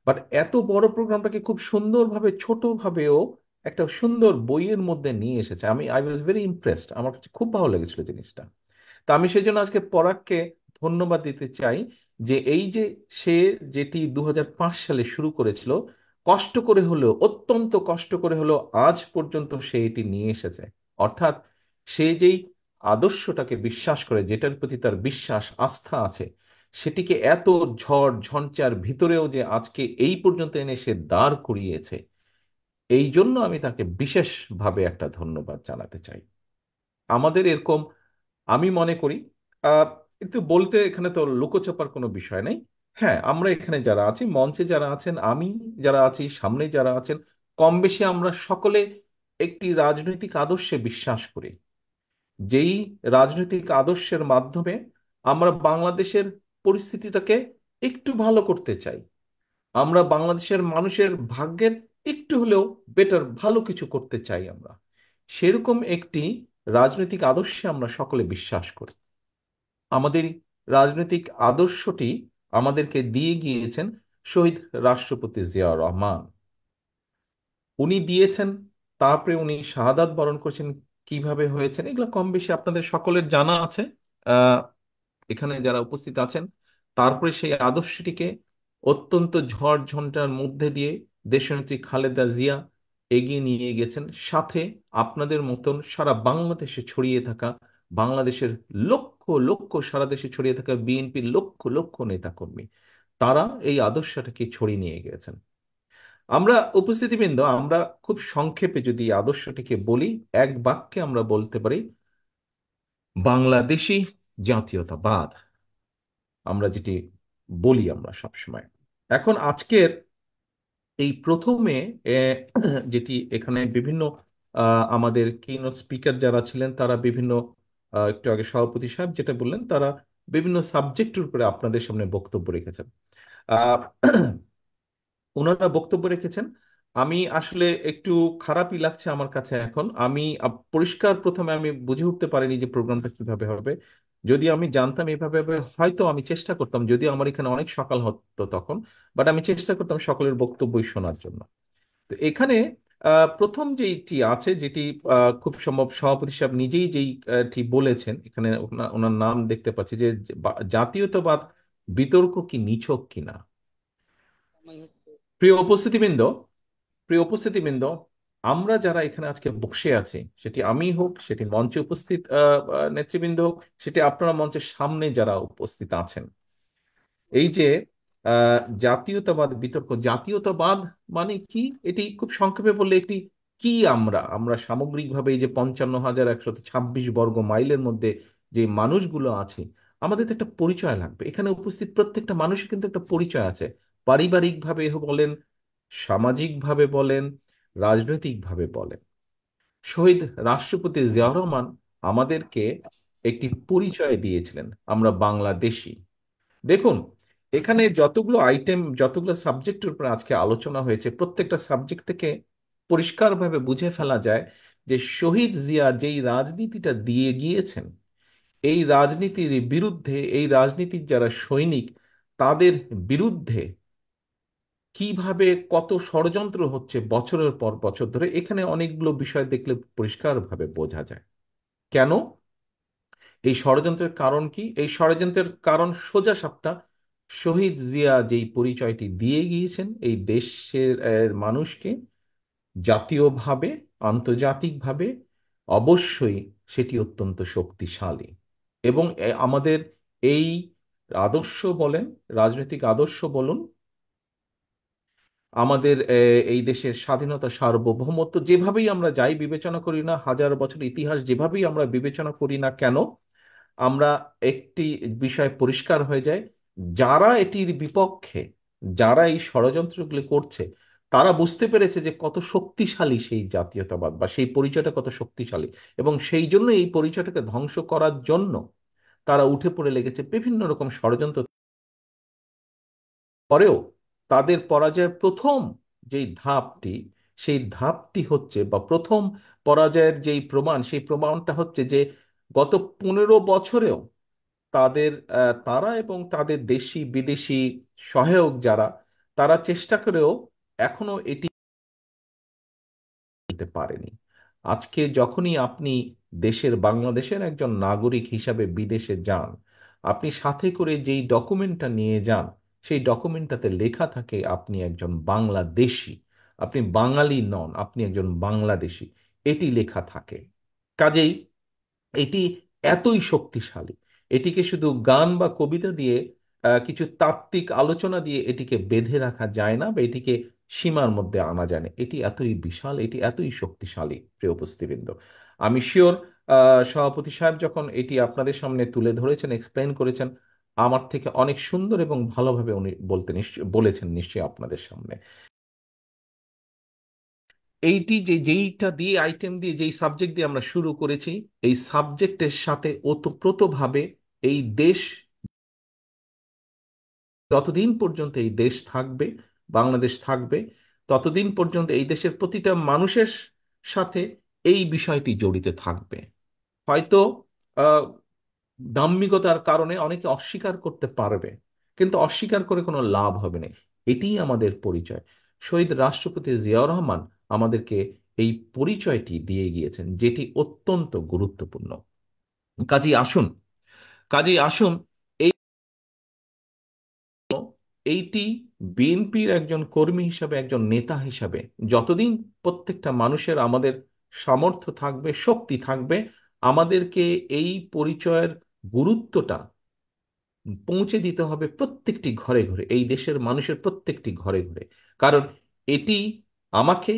বাট এত বড় প্রোগ্রামটাকে খুব সুন্দরভাবে, ছোটভাবেও একটা সুন্দর বইয়ের মধ্যে নিয়ে এসেছে। আই ওয়াজ ভেরি ইমপ্রেসড, আমার কাছে খুব ভালো লেগেছিল জিনিসটা। তা আমি সেই জন্য আজকে পরাগকে ধন্যবাদ দিতে চাই, যে এই যে সে যেটি 2005 সালে শুরু করেছিল, কষ্ট করে হলেও, অত্যন্ত কষ্ট করে হলেও আজ পর্যন্ত সে এটি নিয়ে এসেছে। অর্থাৎ সে যেই আদর্শটাকে বিশ্বাস করে, যেটার প্রতি তার বিশ্বাস, আস্থা আছে, সেটিকে এত ঝড় ঝঞ্চার ভিতরেও যে আজকে এই পর্যন্ত এনে সে দাঁড় করিয়েছে, এই জন্য আমি তাকে বিশেষভাবে একটা ধন্যবাদ জানাতে চাই। আমাদের এরকম, আমি মনে করি, আহ একটু বলতে এখানে তো লুকোচাপার কোনো বিষয় নেই। হ্যাঁ, আমরা এখানে যারা আছি, মঞ্চে যারা আছেন, আমি যারা আছি, সামনে যারা আছেন, কম বেশি আমরা সকলে একটি রাজনৈতিক আদর্শে বিশ্বাস করি, যেই রাজনৈতিক আদর্শের মাধ্যমে আমরা বাংলাদেশের পরিস্থিতিটাকে একটু ভালো করতে চাই। আমরা বাংলাদেশের মানুষের ভাগ্যের একটু হলেও বেটার, ভালো কিছু করতে চাই আমরা। সেরকম একটি রাজনৈতিক আদর্শে আমরা সকলে বিশ্বাস করি। আমাদের রাজনৈতিক আদর্শটি আমাদেরকে দিয়ে গিয়েছেন শহীদ রাষ্ট্রপতি জিয়াউর রহমান। উনি দিয়েছেন, তারপরে উনি শাহাদাত বরণ করেছেন। কিভাবে হয়েছেন এগুলো কম বেশি আপনাদের সকলের জানা আছে, আহ এখানে যারা উপস্থিত আছেন। তারপরে সেই আদর্শটিকে অত্যন্ত ঝড় ঝঞ্ঝার মধ্যে দিয়ে দেশনেত্রী খালেদা জিয়া এগিয়ে নিয়ে গেছেন, সাথে আপনাদের মতন সারা বাংলাদেশে ছড়িয়ে থাকা, বাংলাদেশের লক্ষ লক্ষ, সারা দেশে ছড়িয়ে থাকা বিএনপির লক্ষ লক্ষ নেতাকর্মী, তারা এই আদর্শটাকে ছড়িয়ে নিয়ে গেছেন। আমরা উপস্থিতিবৃন্দ, আমরা খুব সংক্ষেপে যদি এই আদর্শটিকে বলি, এক বাক্যে আমরা বলতে পারি বাংলাদেশী জাতীয়তাবাদ, আমরা যেটি বলি আমরা সবসময়। এখন আজকের এই প্রথমে যেটি এখানে বিভিন্ন আমাদের কিনোট স্পিকার যারা ছিলেন, তারা বিভিন্ন, একটু আগে সভাপতি সাহেব যেটা বললেন, তারা বিভিন্ন সাবজেক্টের উপরে আপনাদের সামনে বক্তব্য রেখেছেন। আহ ওনারা বক্তব্য রেখেছেন। আমি আসলে একটু খারাপই লাগছে আমার কাছে। এখন আমি পরিষ্কার, প্রথমে আমি বুঝে উঠতে পারিনি যে প্রোগ্রামটা কিভাবে হবে। যদি আমি জানতাম এভাবে হবে, হয়তো আমি চেষ্টা করতাম, যদি আমার এখানে অনেক সকাল হতো তখন, বাট আমি চেষ্টা করতাম সকলের বক্তব্যই শোনার জন্য। তো এখানে প্রথম যেটি আছে, যেটি খুব সম্ভব সভাপতি সাহেব নিজেই যেইটি বলেছেন, এখানে ওনার নাম দেখতে পাচ্ছি, যে জাতীয়তাবাদ বিতর্ক কি নিছক কিনা। প্রিয় উপস্থিতিবৃন্দ, প্রিয় উপস্থিতিবৃন্দ, আমরা যারা এখানে আজকে বসে আছি, সেটি আমি হোক, সেটি মঞ্চে উপস্থিত নেতৃবৃন্দ হোক, সেটি আপনারা মঞ্চের সামনে যারা উপস্থিত আছেন, এই যে জাতীয়তাবাদ বিতর্ক, জাতীয়তাবাদ মানে কি, এটি খুব সংক্ষেপে বললে একটি কি, আমরা আমরা সামগ্রিকভাবে এই যে 55,126 বর্গ মাইলের মধ্যে যে মানুষগুলো আছে, আমাদের তো একটা পরিচয় লাগবে। এখানে উপস্থিত প্রত্যেকটা মানুষের কিন্তু একটা পরিচয় আছে, পারিবারিকভাবে বলেন, সামাজিকভাবে বলেন, রাজনৈতিকভাবে বলেন। শহীদ রাষ্ট্রপতি জিয়াউর রহমান আমাদেরকে একটি পরিচয় দিয়েছিলেন, আমরা বাংলাদেশী। দেখুন, এখানে যতগুলো আইটেম, যতগুলো সাবজেক্টের উপর আজকে আলোচনা হয়েছে, প্রত্যেকটা সাবজেক্ট থেকে পরিষ্কারভাবে বুঝে ফেলা যায় যে শহীদ জিয়া যেই রাজনীতিটা দিয়ে গিয়েছেন, এই রাজনীতির বিরুদ্ধে, এই রাজনীতির যারা সৈনিক, তাদের বিরুদ্ধে কিভাবে কত ষড়যন্ত্র হচ্ছে বছরের পর বছর ধরে, এখানে অনেকগুলো বিষয় দেখলে পরিষ্কারভাবে বোঝা যায়। কেন এই ষড়যন্ত্রের কারণ কি? এই ষড়যন্ত্রের কারণ সোজা সাপটা, শহীদ জিয়া যেই পরিচয়টি দিয়ে গিয়েছেন এই দেশের মানুষকে, জাতীয়ভাবে, আন্তর্জাতিকভাবে, অবশ্যই সেটি অত্যন্ত শক্তিশালী। এবং আমাদের এই আদর্শ বলেন, রাজনৈতিক আদর্শ বলুন, আমাদের এই দেশের স্বাধীনতা, সার্বভৌমত্ব, যেভাবেই আমরা যাই বিবেচনা করি না, হাজার বছর ইতিহাস যেভাবেই আমরা বিবেচনা করি না কেন, আমরা একটি বিষয় পরিষ্কার হয়ে যায়, যারা এটির বিপক্ষে, যারা এই ষড়যন্ত্রগুলি করছে, তারা বুঝতে পেরেছে যে কত শক্তিশালী সেই জাতীয়তাবাদ বা সেই পরিচয়টা কত শক্তিশালী, এবং সেই জন্য এই পরিচয়টাকে ধ্বংস করার জন্য তারা উঠে পড়ে লেগেছে বিভিন্ন রকম ষড়যন্ত্র। পরেও তাদের পরাজয়ের প্রথম যেই ধাপটি, সেই ধাপটি হচ্ছে, বা প্রথম পরাজয়ের যেই প্রমাণ, সেই প্রমাণটা হচ্ছে যে গত 15 বছরেও তাদের তারা এবং তাদের দেশি বিদেশি সহায়ক যারা, তারা চেষ্টা করেও এখনো এটি করতে পারেনি। আজকে যখনই আপনি দেশের, বাংলাদেশের একজন নাগরিক হিসাবে বিদেশে যান, আপনি সাথে করে যেই ডকুমেন্টটা নিয়ে যান, সেই ডকুমেন্টটাতে লেখা থাকে আপনি একজন বাংলাদেশী, আপনি বাঙালি নন, আপনি একজন বাংলাদেশী, এটি লেখা থাকে। কাজেই এটি এতই শক্তিশালী, এটিকে শুধু গান বা কবিতা দিয়ে, কিছু তাত্ত্বিক আলোচনা দিয়ে এটিকে বেঁধে রাখা যায় না, বা এটিকে সীমার মধ্যে আনা যায় না। এটি এতই বিশাল, এটি এতই শক্তিশালী। প্রিয় উপস্থিতবৃন্দ, আমি শিওর সভাপতি সাহেব যখন এটি আপনাদের সামনে তুলে ধরেছেন, এক্সপ্লেন করেছেন, আমার থেকে অনেক সুন্দর এবং ভালোভাবে উনি বলেছেন নিশ্চয়ই আপনাদের সামনে। এইটি যেইটা দিয়ে, আইটেম দিয়ে, যেই সাবজেক্ট দিয়ে আমরা শুরু করেছি, এই সাবজেক্টের সাথে ওতপ্রোতভাবে এই দেশ, যতদিন পর্যন্ত এই দেশ থাকবে, বাংলাদেশ থাকবে, ততদিন পর্যন্ত এই দেশের প্রতিটা মানুষের সাথে এই বিষয়টি জড়িত থাকবে। হয়তো আহ, দাম্ভিকতার কারণে অনেকে অস্বীকার করতে পারবে, কিন্তু অস্বীকার করে কোনো লাভ হবে না। এটিই আমাদের পরিচয়। শহীদ রাষ্ট্রপতি জিয়াউর রহমান আমাদেরকে এই পরিচয়টি দিয়ে গিয়েছেন, যেটি অত্যন্ত গুরুত্বপূর্ণ। কাজেই আসুন, কাজেই আসুন, এইটি বিএনপির একজন কর্মী হিসাবে, একজন নেতা হিসাবে, যতদিন প্রত্যেকটা মানুষের আমাদের সামর্থ্য থাকবে, শক্তি থাকবে, আমাদেরকে এই পরিচয়ের গুরুত্বটা পৌঁছে দিতে হবে প্রত্যেকটি ঘরে ঘরে, এই দেশের মানুষের প্রত্যেকটি ঘরে ঘরে। কারণ এটি আমাকে,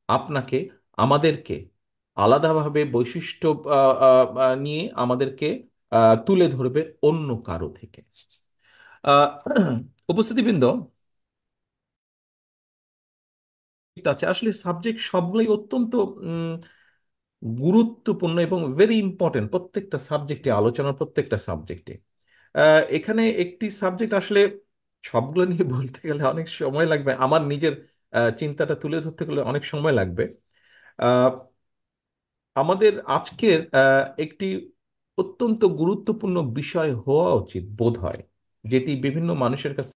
আপনাকে, আমাদেরকে আলাদাভাবে বৈশিষ্ট্য নিয়ে আমাদেরকে তুলে ধরবে অন্য কারো থেকে। আহ, উপস্থিতিবৃন্দ, আছে আসলে সাবজেক্ট সবগুলোই অত্যন্ত উম, গুরুত্বপূর্ণ এবং ভেরি ইম্পর্টেন্ট। প্রত্যেকটা সাবজেক্টে আলোচনা, প্রত্যেকটা সাবজেক্টে এখানে একটি সাবজেক্ট আসলে সবগুলো নিয়ে বলতে গেলে অনেক সময় লাগবে, আমার নিজের চিন্তাটা তুলে ধরতে গেলে অনেক সময় লাগবে। আহ, আমাদের আজকের একটি অত্যন্ত গুরুত্বপূর্ণ বিষয় হওয়া উচিত বোধ হয়, যেটি বিভিন্ন মানুষের কাছে,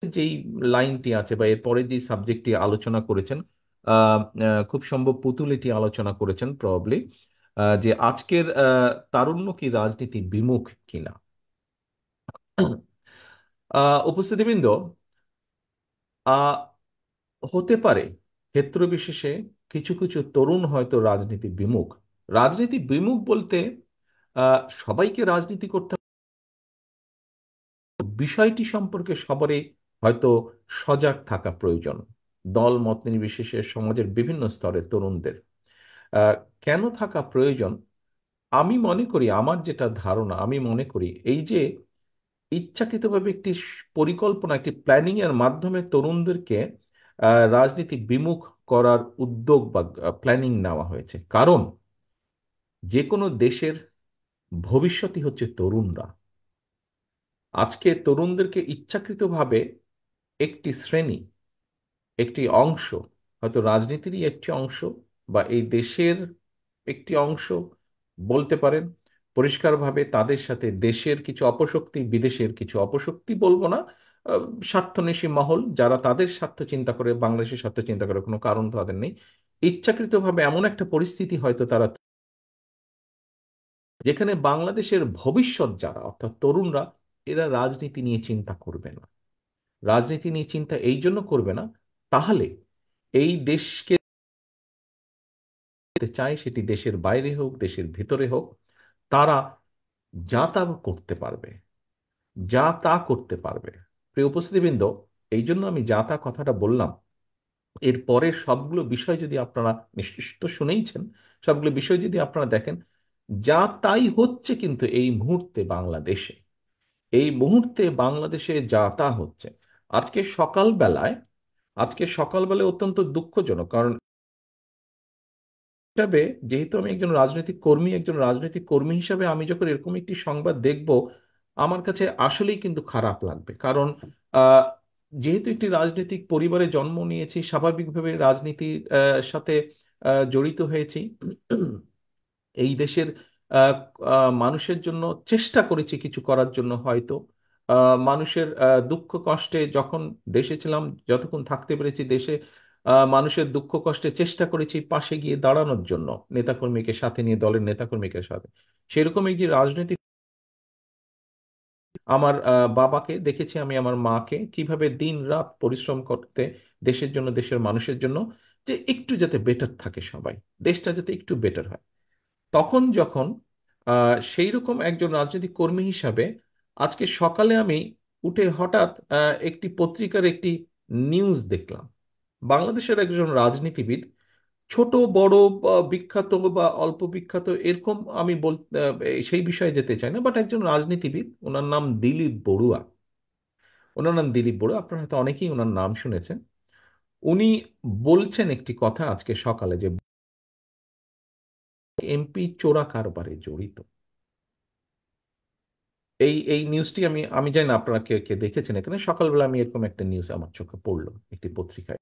যেই লাইনটি আছে বা এরপরে যে সাবজেক্টটি আলোচনা করেছেন, খুব সম্ভব পুতুল এটি আলোচনা করেছেন প্রবাবলি, যে আজকের তারুণ্য কি রাজনীতি বিমুখ কিনা। উপস্থিতিবৃন্দ, আহ হতে পারে ক্ষেত্র বিশেষে কিছু কিছু তরুণ হয়তো রাজনীতি বিমুখ। রাজনীতি বিমুখ বলতে সবাইকে রাজনীতি করতে বিষয়টি সম্পর্কে সবারই হয়তো সজাগ থাকা প্রয়োজন। দল মত নির্বিশেষে সমাজের বিভিন্ন স্তরের তরুণদের আহ, কেন থাকা প্রয়োজন? আমি মনে করি, আমার যেটা ধারণা, আমি মনে করি এই যে ইচ্ছাকৃতভাবে একটি পরিকল্পনা, একটি প্ল্যানিং এর মাধ্যমে তরুণদেরকে রাজনীতি বিমুখ করার উদ্যোগ বা প্ল্যানিং নেওয়া হয়েছে। কারণ যে কোনো দেশের ভবিষ্যৎই হচ্ছে তরুণরা। আজকে তরুণদেরকে ইচ্ছাকৃতভাবে একটি শ্রেণী, একটি অংশ, হয়তো রাজনীতিরই একটি অংশ বা এই দেশের একটি অংশ বলতে পারেন, পরিষ্কারভাবে তাদের সাথে দেশের কিছু অপশক্তি, বিদেশের কিছু অপশক্তি বলবো না, স্বার্থন্বেষী মহল যারা তাদের স্বার্থ চিন্তা করে, বাংলাদেশের স্বার্থ চিন্তা করে, কোনো কারণ তাদের নেই, ইচ্ছাকৃতভাবে এমন একটা পরিস্থিতি হয়তো তারা, যেখানে বাংলাদেশের ভবিষ্যৎ যারা, অর্থাৎ তরুণরা, এরা রাজনীতি নিয়ে চিন্তা করবে না। রাজনীতি নিয়ে চিন্তা এই জন্য করবে না, তাহলে এই দেশকে চায়, সেটি দেশের বাইরে হোক, দেশের ভিতরে হোক, তারা যা তা করতে পারবে, যা তা করতে পারবে। প্রিয় উপস্থিতিবৃন্দ, এই জন্য আমি যা তা কথাটা বললাম। এর পরের সবগুলো বিষয় যদি আপনারা, নিশ্চিত তো শুনেইছেন, সবগুলো বিষয় যদি আপনারা দেখেন, যা তাই হচ্ছে কিন্তু এই মুহূর্তে বাংলাদেশে, এই মুহূর্তে বাংলাদেশে যা তা হচ্ছে। আজকে সকালবেলায়, আজকে সকালবেলায় অত্যন্ত দুঃখজনক, কারণ হিসাবে, যেহেতু আমি একজন রাজনৈতিক কর্মী, একজন রাজনৈতিক কর্মী হিসাবে আমি যখন এরকম একটি সংবাদ দেখব, আমার কাছে আসলেই কিন্তু খারাপ লাগবে। কারণ আহ, যেহেতু একটি রাজনৈতিক পরিবারে জন্ম নিয়েছি, স্বাভাবিকভাবে রাজনীতির সাথে জড়িত হয়েছি, এই দেশের আহ, মানুষের জন্য চেষ্টা করেছি কিছু করার জন্য, হয়তো মানুষের দুঃখ কষ্টে যখন দেশে ছিলাম, যতক্ষণ থাকতে পেরেছি দেশে, মানুষের দুঃখ কষ্টে চেষ্টা করেছি পাশে গিয়ে দাঁড়ানোর জন্য, নেতাকর্মীকে সাথে নিয়ে, দলের নেতাকর্মীকে সাথে। সেরকম এই যে রাজনৈতিক, আমার বাবাকে দেখেছি আমি, আমার মাকে কিভাবে দিন রাত পরিশ্রম করতে দেশের জন্য, দেশের মানুষের জন্য, যে একটু যাতে বেটার থাকে সবাই, দেশটা যাতে একটু বেটার হয়। তখন যখন সেই রকম একজন রাজনৈতিক কর্মী হিসাবে আজকে সকালে আমি উঠে হঠাৎ একটি পত্রিকার একটি নিউজ দেখলাম বাংলাদেশের একজন রাজনীতিবিদ, ছোট বড় বা বিখ্যাত বা অল্প বিখ্যাত এরকম আমি সেই বিষয়ে যেতে চাই না, বাট একজন রাজনীতিবিদ, ওনার নাম দিলীপ বড়ুয়া। ওনার নাম দিলীপ বড়ুয়া, আপনারা হয়তো অনেকেই ওনার নাম শুনেছেন। উনি বলছেন একটি কথা আজকে সকালে যে এমপি চোরা কারবারে জড়িত। এই নিউজটি আমি আমি জানি না আপনারা কে কে দেখেছেন। এখানে সকালবেলা আমি এরকম একটা নিউজ আমার চোখে পড়লো একটি পত্রিকায়।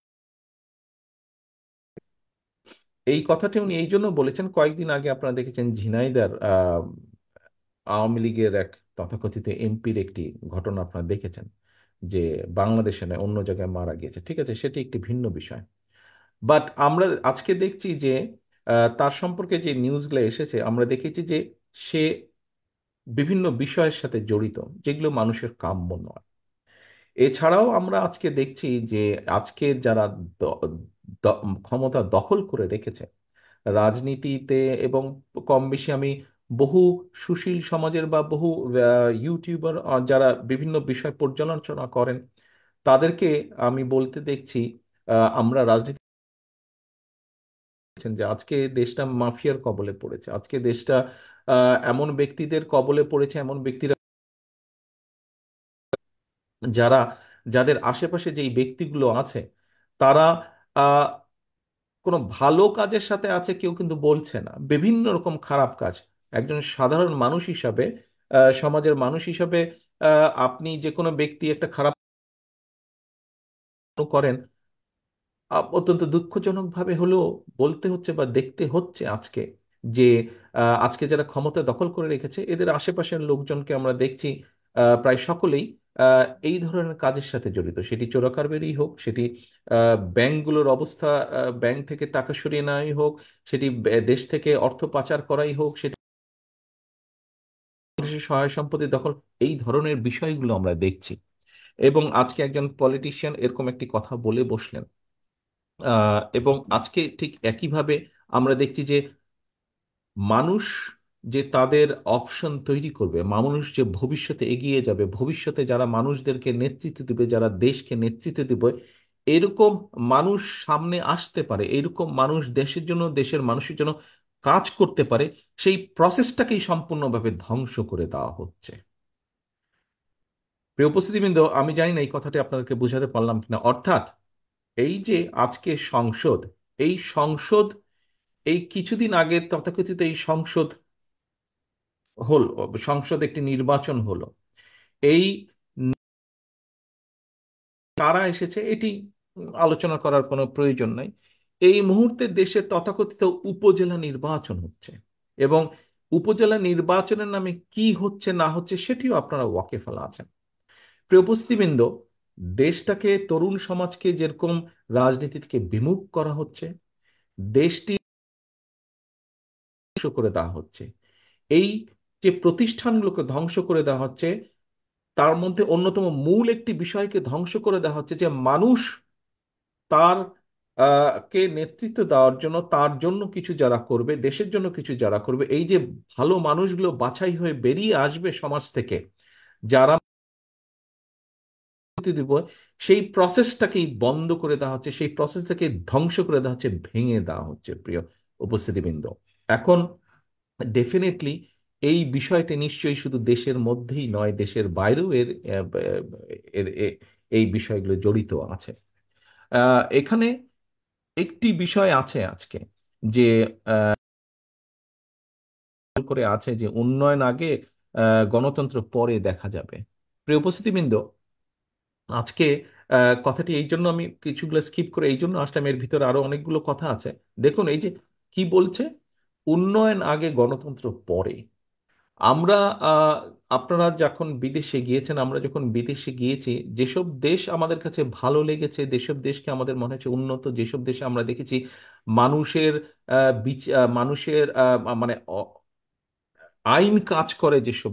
এই কথাটি উনি এই জন্য বলেছেন, কয়েকদিন আগে আপনারা দেখেছেন ঝিনাইদার আওয়ামী লীগের এক তথাকথিত এমপির একটি ঘটনা আপনারা দেখেছেন, যে বাংলাদেশে নয় অন্য জায়গায় মারা গিয়েছে। ঠিক আছে, সেটি একটি ভিন্ন বিষয়। বাট আমরা আজকে দেখছি যে তার সম্পর্কে যে নিউজগুলো এসেছে, আমরা দেখেছি যে সে বিভিন্ন বিষয়ের সাথে জড়িত যেগুলো মানুষের কাম্য নয়। এছাড়াও আমরা আজকে দেখছি যে আজকে যারা দ- ক্ষমতা দখল করে রেখেছে রাজনীতিতে, এবং কম বেশি আমি বহু সুশীল সমাজের বা বহু ইউটিউবার যারা বিভিন্ন বিষয় পর্যালোচনা করেন তাদেরকে আমি বলতে দেখছি, আমরা রাজনীতি যে আজকে দেশটা মাফিয়ার কবলে পড়েছে, আজকে দেশটা এমন ব্যক্তিদের কবলে পড়েছে, এমন ব্যক্তিরা যারা, যাদের আশেপাশে যেই ব্যক্তিগুলো আছে তারা আহ, কোনো ভালো কাজের সাথে আছে কেউ কিন্তু বলছে না, বিভিন্ন রকম খারাপ কাজ। একজন সাধারণ মানুষ হিসাবে, সমাজের মানুষ হিসাবে, আপনি যে কোনো ব্যক্তি একটা খারাপ করেন, অত্যন্ত দুঃখজনক ভাবে হলেও বলতে হচ্ছে বা দেখতে হচ্ছে আজকে যে আজকে যারা ক্ষমতা দখল করে রেখেছে এদের আশেপাশের লোকজনকে আমরা দেখছি প্রায় সকলেই এই ধরনের কাজের সাথে জড়িত। সেটি চোরাকারবারি হোক, সেটি ব্যাংকগুলোর অবস্থা, ব্যাংক থেকে টাকা সরিয়ে নেওয়াই হোক, সেটি দেশ থেকে অর্থ পাচার করাই হোক, সেটি দেশের সহায় সম্পত্তি দখল, এই ধরনের বিষয়গুলো আমরা দেখছি। এবং আজকে একজন পলিটিশিয়ান এরকম একটি কথা বলে বসলেন, এবং আজকে ঠিক একইভাবে আমরা দেখছি যে মানুষ যে তাদের অপশন তৈরি করবে, মানুষ যে ভবিষ্যতে এগিয়ে যাবে, ভবিষ্যতে যারা মানুষদেরকে নেতৃত্ব দিবে, যারা দেশকে নেতৃত্ব দিবে, এরকম মানুষ সামনে আসতে পারে, এরকম মানুষ দেশের জন্য, দেশের মানুষের জন্য কাজ করতে পারে, সেই প্রসেসটাকেই সম্পূর্ণভাবে ধ্বংস করে দেওয়া হচ্ছে। প্রিয় উপস্থিতিবৃন্দ, আমি জানি না এই কথাটি আপনাদেরকে বোঝাতে পারলাম কিনা। অর্থাৎ এই যে আজকে সংসদ, এই সংসদ, এই কিছুদিন আগে তথাকথিত এই সংসদ হলো, সংসদ একটি নির্বাচন হলো, এই কারা এসেছে এটি আলোচনা করার কোনো প্রয়োজন নাই। এই মুহূর্তে দেশে তথাকথিত উপজেলা নির্বাচন হচ্ছে, এবং উপজেলা নির্বাচনের নামে কি হচ্ছে না হচ্ছে সেটিও আপনারা ওয়াকিবহাল আছেন। প্রিয় উপস্থিতিবৃন্দ, দেশটাকে, তরুণ সমাজকে যেরকম রাজনীতি থেকে বিমুখ করা হচ্ছে, দেশটি ধ্বংস করে দেওয়া হচ্ছে, এই যে প্রতিষ্ঠানগুলোকে ধ্বংস করে দেওয়া হচ্ছে, তার মধ্যে অন্যতম মূল একটি বিষয়কে ধ্বংস করে দেওয়া হচ্ছে যে মানুষ তার কে নেতৃত্ব দেওয়ার জন্য, তার জন্য কিছু যারা করবে, দেশের জন্য কিছু যারা করবে, এই যে ভালো মানুষগুলো বাছাই হয়ে বেরিয়ে আসবে সমাজ থেকে, যারা দিব, সেই প্রসেসটাকেই বন্ধ করে দেওয়া হচ্ছে, সেই প্রসেসটাকে ধ্বংস করে দেওয়া হচ্ছে, ভেঙে দেওয়া হচ্ছে। প্রিয় উপস্থিতিবৃন্দ, এখন ডেফিনেটলি এই বিষয়টি নিশ্চয়ই শুধু দেশের মধ্যেই নয়, দেশের বাইরেও এই বিষয়গুলো জড়িত আছে। এখানে একটি বিষয় আছে আজকে, যে করে আছে যে উন্নয়ন আগে, গণতন্ত্র পরে দেখা যাবে। প্রিয় উপস্থিতিবৃন্দ, আজকে কথাটি এই জন্য আমি কিছুগুলো স্কিপ করে এই জন্য আসলাম, এর ভিতরে আরো অনেকগুলো কথা আছে। দেখুন এই যে কি বলছে, উন্নয়ন আগে গণতন্ত্র পরে। আমরা আহ, আপনারা যখন বিদেশে গিয়েছেন, আমরা যখন বিদেশে গিয়েছি, যেসব দেশ আমাদের কাছে ভালো লেগেছে, যেসব দেশকে আমাদের মনে হচ্ছে উন্নত, যেসব দেশে আমরা দেখেছি মানুষের মানুষের মানে আইন কাজ করে, যেসব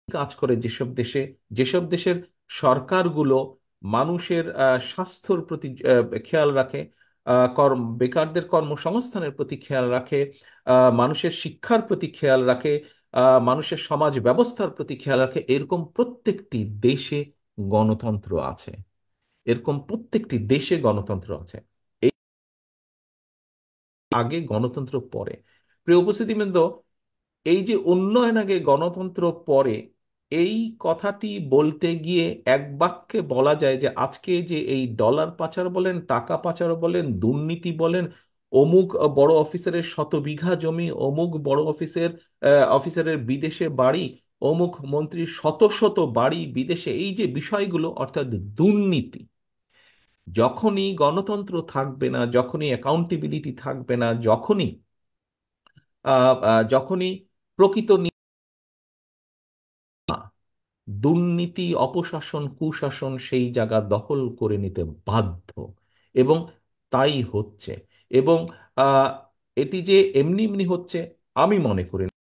কাজ করে, যেসব দেশে, যেসব দেশের সরকারগুলো মানুষের স্বাস্থ্যর প্রতি খেয়াল রাখে, বেকারদের কর্মসংস্থানের প্রতি খেয়াল রাখে, মানুষের শিক্ষার প্রতি খেয়াল রাখে, মানুষের সমাজ ব্যবস্থার প্রতি খেয়াল রাখে, এরকম প্রত্যেকটি দেশে গণতন্ত্র আছে। এরকম প্রত্যেকটি দেশে গণতন্ত্র আছে। এই আগে গণতন্ত্র পরে। প্রিয় উপস্থিতিবৃন্দ, এই যে উন্নয়ন আগে গণতন্ত্র পরে, এই কথাটি বলতে গিয়ে এক বাক্যে বলা যায় যে আজকে যে এই ডলার পাচার বলেন, টাকা পাচার বলেন, দুর্নীতি বলেন, অমুক বড় অফিসারের শত বিঘা জমি, অমুক বড় অফিসারের বিদেশে বাড়ি, অমুক মন্ত্রীর শত শত বাড়ি বিদেশে, এই যে বিষয়গুলো অর্থাৎ দুর্নীতি, যখনই গণতন্ত্র থাকবে না, যখনই অ্যাকাউন্টেবিলিটি থাকবে না, যখনই প্রকৃত দুর্নীতি, অপশাসন, কুশাসন সেই জায়গা দখল করে নিতে বাধ্য, এবং তাই হচ্ছে। এবং আহ, এটি যে এমনি এমনি হচ্ছে আমি মনে করি না,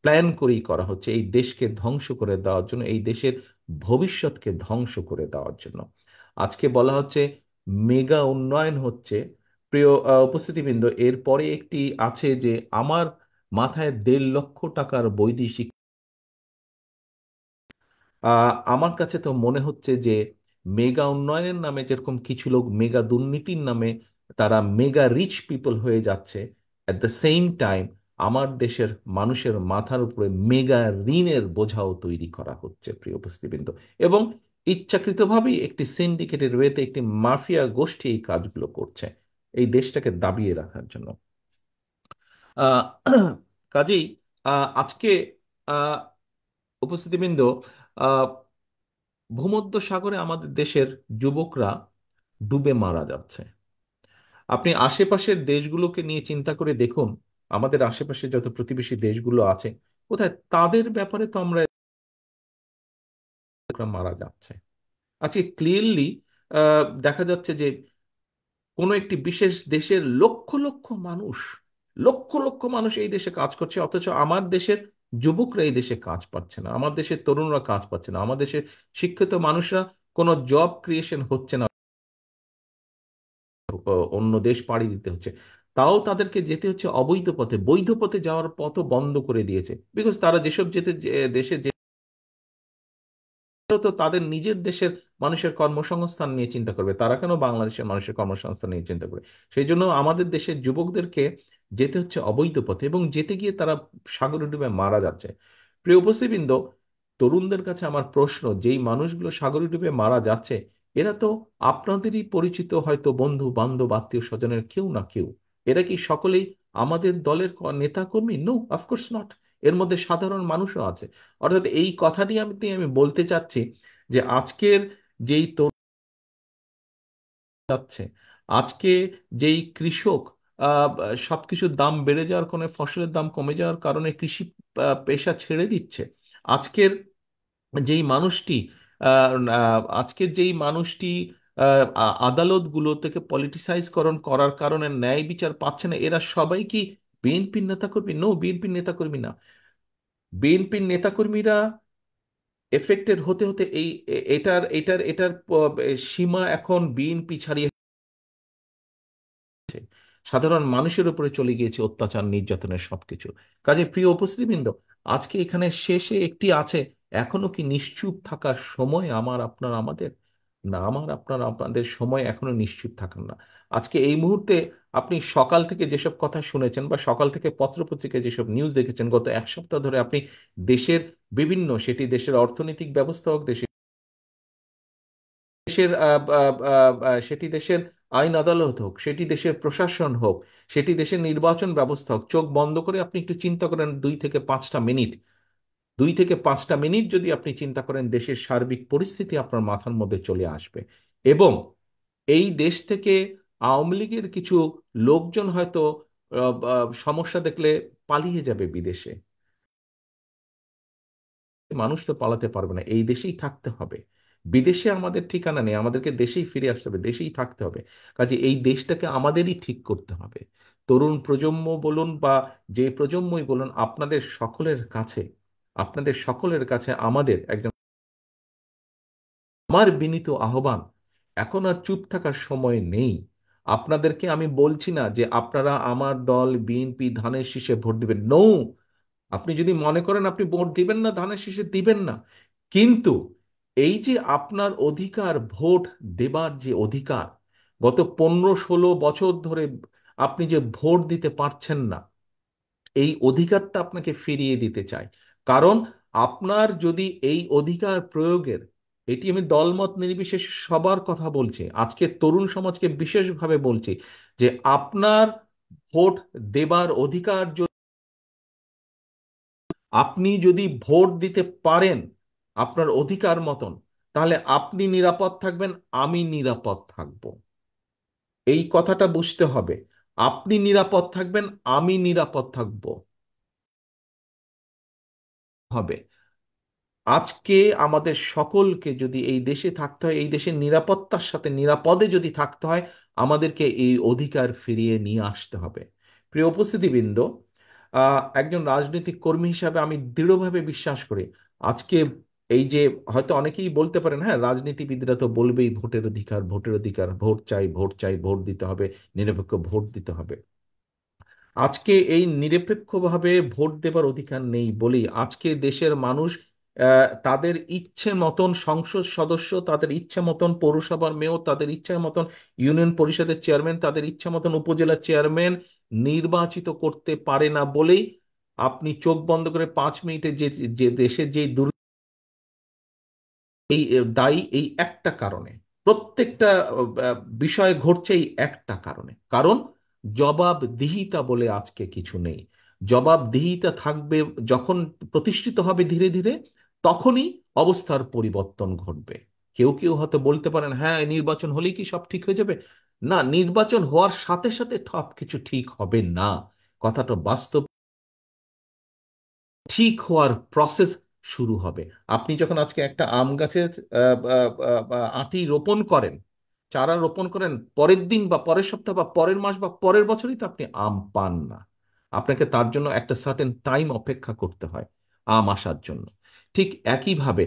প্ল্যান করেই করা হচ্ছে এই দেশকে ধ্বংস করে দেওয়ার জন্য, এই দেশের ভবিষ্যৎকে ধ্বংস করে দেওয়ার জন্য। আজকে বলা হচ্ছে মেগা উন্নয়ন হচ্ছে। প্রিয় উপস্থিতিবৃন্দ, এরপরে একটি আছে যে আমার মাথায় 1.5 লক্ষ টাকার বৈদেশিক। আমার কাছে তো মনে হচ্ছে যে মেগা উন্নয়নের নামে যেরকম কিছু লোক মেগা দুর্নীতির নামে তারা মেগা রিচ পিপল হয়ে যাচ্ছে, অ্যাট দ্য সেম টাইম আমার দেশের মানুষের মাথার উপরে মেগা ঋণের বোঝাও তৈরি করা হচ্ছে, প্রিয় উপস্থিতিবৃন্দ। এবং ইচ্ছাকৃতভাবেই একটি সিন্ডিকেটেড ওয়েতে একটি মাফিয়া গোষ্ঠী এই কাজগুলো করছে এই দেশটাকে দাবিয়ে রাখার জন্য। আহ, কাজেই আজকে আহ, উপস্থিতিবৃন্দ, ভূমধ্য সাগরে আমাদের দেশের যুবকরা ডুবে মারা যাচ্ছে। আপনি আশেপাশের দেশগুলোকে নিয়ে চিন্তা করে দেখুন, আমাদের আশেপাশে যত প্রতিবেশী দেশগুলো আছে, কোথায় তাদের ব্যাপারে তো আমরা মারা যাচ্ছে। আজকে ক্লিয়ারলি দেখা যাচ্ছে যে কোনো একটি বিশেষ দেশের লক্ষ লক্ষ মানুষ, লক্ষ লক্ষ মানুষ এই দেশে কাজ করছে, অথচ আমার দেশের যুবকরা এই দেশে কাজ পাচ্ছে না, আমার দেশের তরুণরা কাজ পাচ্ছে না, আমার দেশের শিক্ষিত মানুষরা কোনো জব ক্রিয়েশন হচ্ছে না, অন্য দেশ পাড়ি দিতে হচ্ছে। তাও তাদেরকে যেতে হচ্ছে অবৈধ পথে, বৈধ পথে যাওয়ার পথও বন্ধ করে দিয়েছে, বিকজ তারা যেসব দেশে তো তাদের নিজের দেশের মানুষের কর্মসংস্থান নিয়ে চিন্তা করবে, তারা কেন বাংলাদেশের মানুষের কর্মসংস্থান নিয়ে চিন্তা করবে? সেই জন্য আমাদের দেশের যুবকদেরকে যেতে হচ্ছে অবৈধ পথে, এবং যেতে গিয়ে তারা সাগরে ডুবে মারা যাচ্ছে। প্রিয় উপস্থিতবৃন্দ, তরুণদের কাছে আমার প্রশ্ন, যেই মানুষগুলো সাগরে ডুবে মারা যাচ্ছে, এরা তো আপনাদেরই পরিচিত, হয়তো বন্ধু বান্ধব আত্মীয় স্বজনের কেউ না কেউ। এরা কি সকলেই আমাদের দলের নেতা কর্মী? No, of course not. এর মধ্যে সাধারণ মানুষও আছে। অর্থাৎ এই কথাটি আমি বলতে চাচ্ছি যে আজকের যেই যাচ্ছে, আজকে যেই কৃষক আহ, সবকিছুর দাম বেড়ে যাওয়ার কারণে, ফসলের দাম কমে যাওয়ার কারণে কৃষি পেশা ছেড়ে দিচ্ছে, আজকের যেই মানুষটি আজকের যেই মানুষটি আদালতগুলো থেকে পলিটিসাইজকরণ করার কারণে ন্যায় বিচার পাচ্ছে না, এরা সবাই কি বিএনপির নেতাকর্মী? নো, বিএনপির নেতাকর্মী না। বিএনপির নেতাকর্মীরা এফেক্টেড হতে হতে এটার সীমা এখন বিএনপি ছাড়িয়ে সাধারণ মানুষের উপরে চলে গিয়েছে, অত্যাচার নির্যাতনের সবকিছু। কাজে প্রিয় উপস্থিতিবৃন্দ, আজকে এখানে শেষে একটি আছে, এখনো কি নিশ্চুপ থাকার সময় আমাদের? না, আপনাদের সময় এখনো নিশ্চুপ থাকার না। আজকে এই মুহূর্তে আপনি সকাল থেকে যেসব কথা শুনেছেন, বা সকাল থেকে পত্রপত্রিকায় যেসব নিউজ দেখেছেন, গত এক সপ্তাহ ধরে আপনি দেশের বিভিন্ন, সেটি দেশের অর্থনৈতিক ব্যবস্থা হোক, দেশের সেটি দেশের আইন আদালত হোক, সেটি দেশের প্রশাসন হোক, সেটি দেশের নির্বাচন ব্যবস্থা হোক, চোখ বন্ধ করে আপনি একটু চিন্তা করেন 2 থেকে 5টা মিনিট, 2 থেকে 5টা মিনিট যদি আপনি চিন্তা করেন, দেশের সার্বিক পরিস্থিতি আপনার মাথার মধ্যে চলে আসবে। এবং এই দেশ থেকে আওয়ামী লীগের কিছু লোকজন হয়তো সমস্যা দেখলে পালিয়ে যাবে বিদেশে। মানুষ তো পালাতে পারবে না, এই দেশেই থাকতে হবে। বিদেশে আমাদের ঠিকানা নেই, আমাদেরকে দেশেই ফিরে আসতে হবে, দেশেই থাকতে হবে। কাজে এই দেশটাকে আমাদেরই ঠিক করতে হবে। তরুণ প্রজন্ম বলুন বা যে প্রজন্মই বলুন, আপনাদের সকলের কাছে আমাদের একজন, আমার বিনীত আহ্বান, এখন আর চুপ থাকার সময় নেই। আপনাদেরকে আমি বলছি না যে আপনারা আমার দল বিএনপি ধানের শীষে ভোট দিবেন, নো। আপনি যদি মনে করেন আপনি ভোট দিবেন না, ধানের শীষে দিবেন না, কিন্তু এই যে আপনার অধিকার, ভোট দেবার যে অধিকার, গত 15-16 বছর ধরে আপনি যে ভোট দিতে পারছেন না, এই অধিকারটা আপনাকে ফিরিয়ে দিতে চাই। কারণ আপনার যদি এই অধিকার প্রয়োগের, এটি আমি দলমত নির্বিশেষে সবার কথা বলছি, আজকে তরুণ সমাজকে বিশেষভাবে বলছি, যে আপনার ভোট দেবার অধিকার, আপনি যদি ভোট দিতে পারেন আপনার অধিকার মতন, তাহলে আপনি নিরাপদ থাকবেন, আমি নিরাপদ থাকব। এই কথাটা বুঝতে হবে। আপনি নিরাপদ থাকবেন, আমি নিরাপদ থাকব হবে। আজকে আমাদের সকলকে যদি এই দেশে থাকতে হয়, এই দেশের নিরাপত্তার সাথে নিরাপদে যদি থাকতে হয়, আমাদেরকে এই অধিকার ফিরিয়ে নিয়ে আসতে হবে। প্রিয় উপস্থিতিবৃন্দ, একজন রাজনৈতিক কর্মী হিসাবে আমি দৃঢ়ভাবে বিশ্বাস করি, আজকে এই যে হয়তো অনেকেই বলতে পারেন, হ্যাঁ রাজনীতিবিদরা তো বলবেই ভোটের অধিকার, ভোটের অধিকার, ভোট চাই, ভোট চাই, ভোট দিতে হবে, নিরপেক্ষ ভোট দিতে হবে। আজকে এই নিরপেক্ষভাবে ভোট দেবার অধিকার নেই বলেই আজকে দেশের মানুষ তাদের ইচ্ছে মতন সংসদ সদস্য, তাদের ইচ্ছে মতন পৌরসভার মেয়র, তাদের ইচ্ছে মতন ইউনিয়ন পরিষদের চেয়ারম্যান, তাদের ইচ্ছে মতন উপজেলা চেয়ারম্যান নির্বাচিত করতে পারে না বলেই আপনি চোখ বন্ধ করে 5 মিনিটে যে যে দেশের যে এই দায়ী এই একটা কারণে, প্রত্যেকটা বিষয় ঘটছে এই একটা কারণে, কারণ জবাবদিহিতা বলে আজকে কিছু নেই। জবাবদিহিতা থাকবে যখন, প্রতিষ্ঠিত হবে ধীরে ধীরে, তখনই অবস্থার পরিবর্তন ঘটবে। কেউ কেউ হয়তো বলতে পারেন, হ্যাঁ নির্বাচন হলেই কি সব ঠিক হয়ে যাবে? না, নির্বাচন হওয়ার সাথে সাথে সব কিছু ঠিক হবে না। কথাটা বাস্তব। ঠিক হওয়ার প্রসেস শুরু হবে। আপনি যখন আজকে একটা আম গাছের আঁটি রোপণ করেন, চারা রোপণ করেন, পরের দিন বা পরের সপ্তাহ বা পরের মাস বা পরের বছরই তো আপনি আম পান না। আপনাকে তার জন্য একটা সার্টেন টাইম অপেক্ষা করতে হয় আম আসার জন্য। ঠিক একইভাবে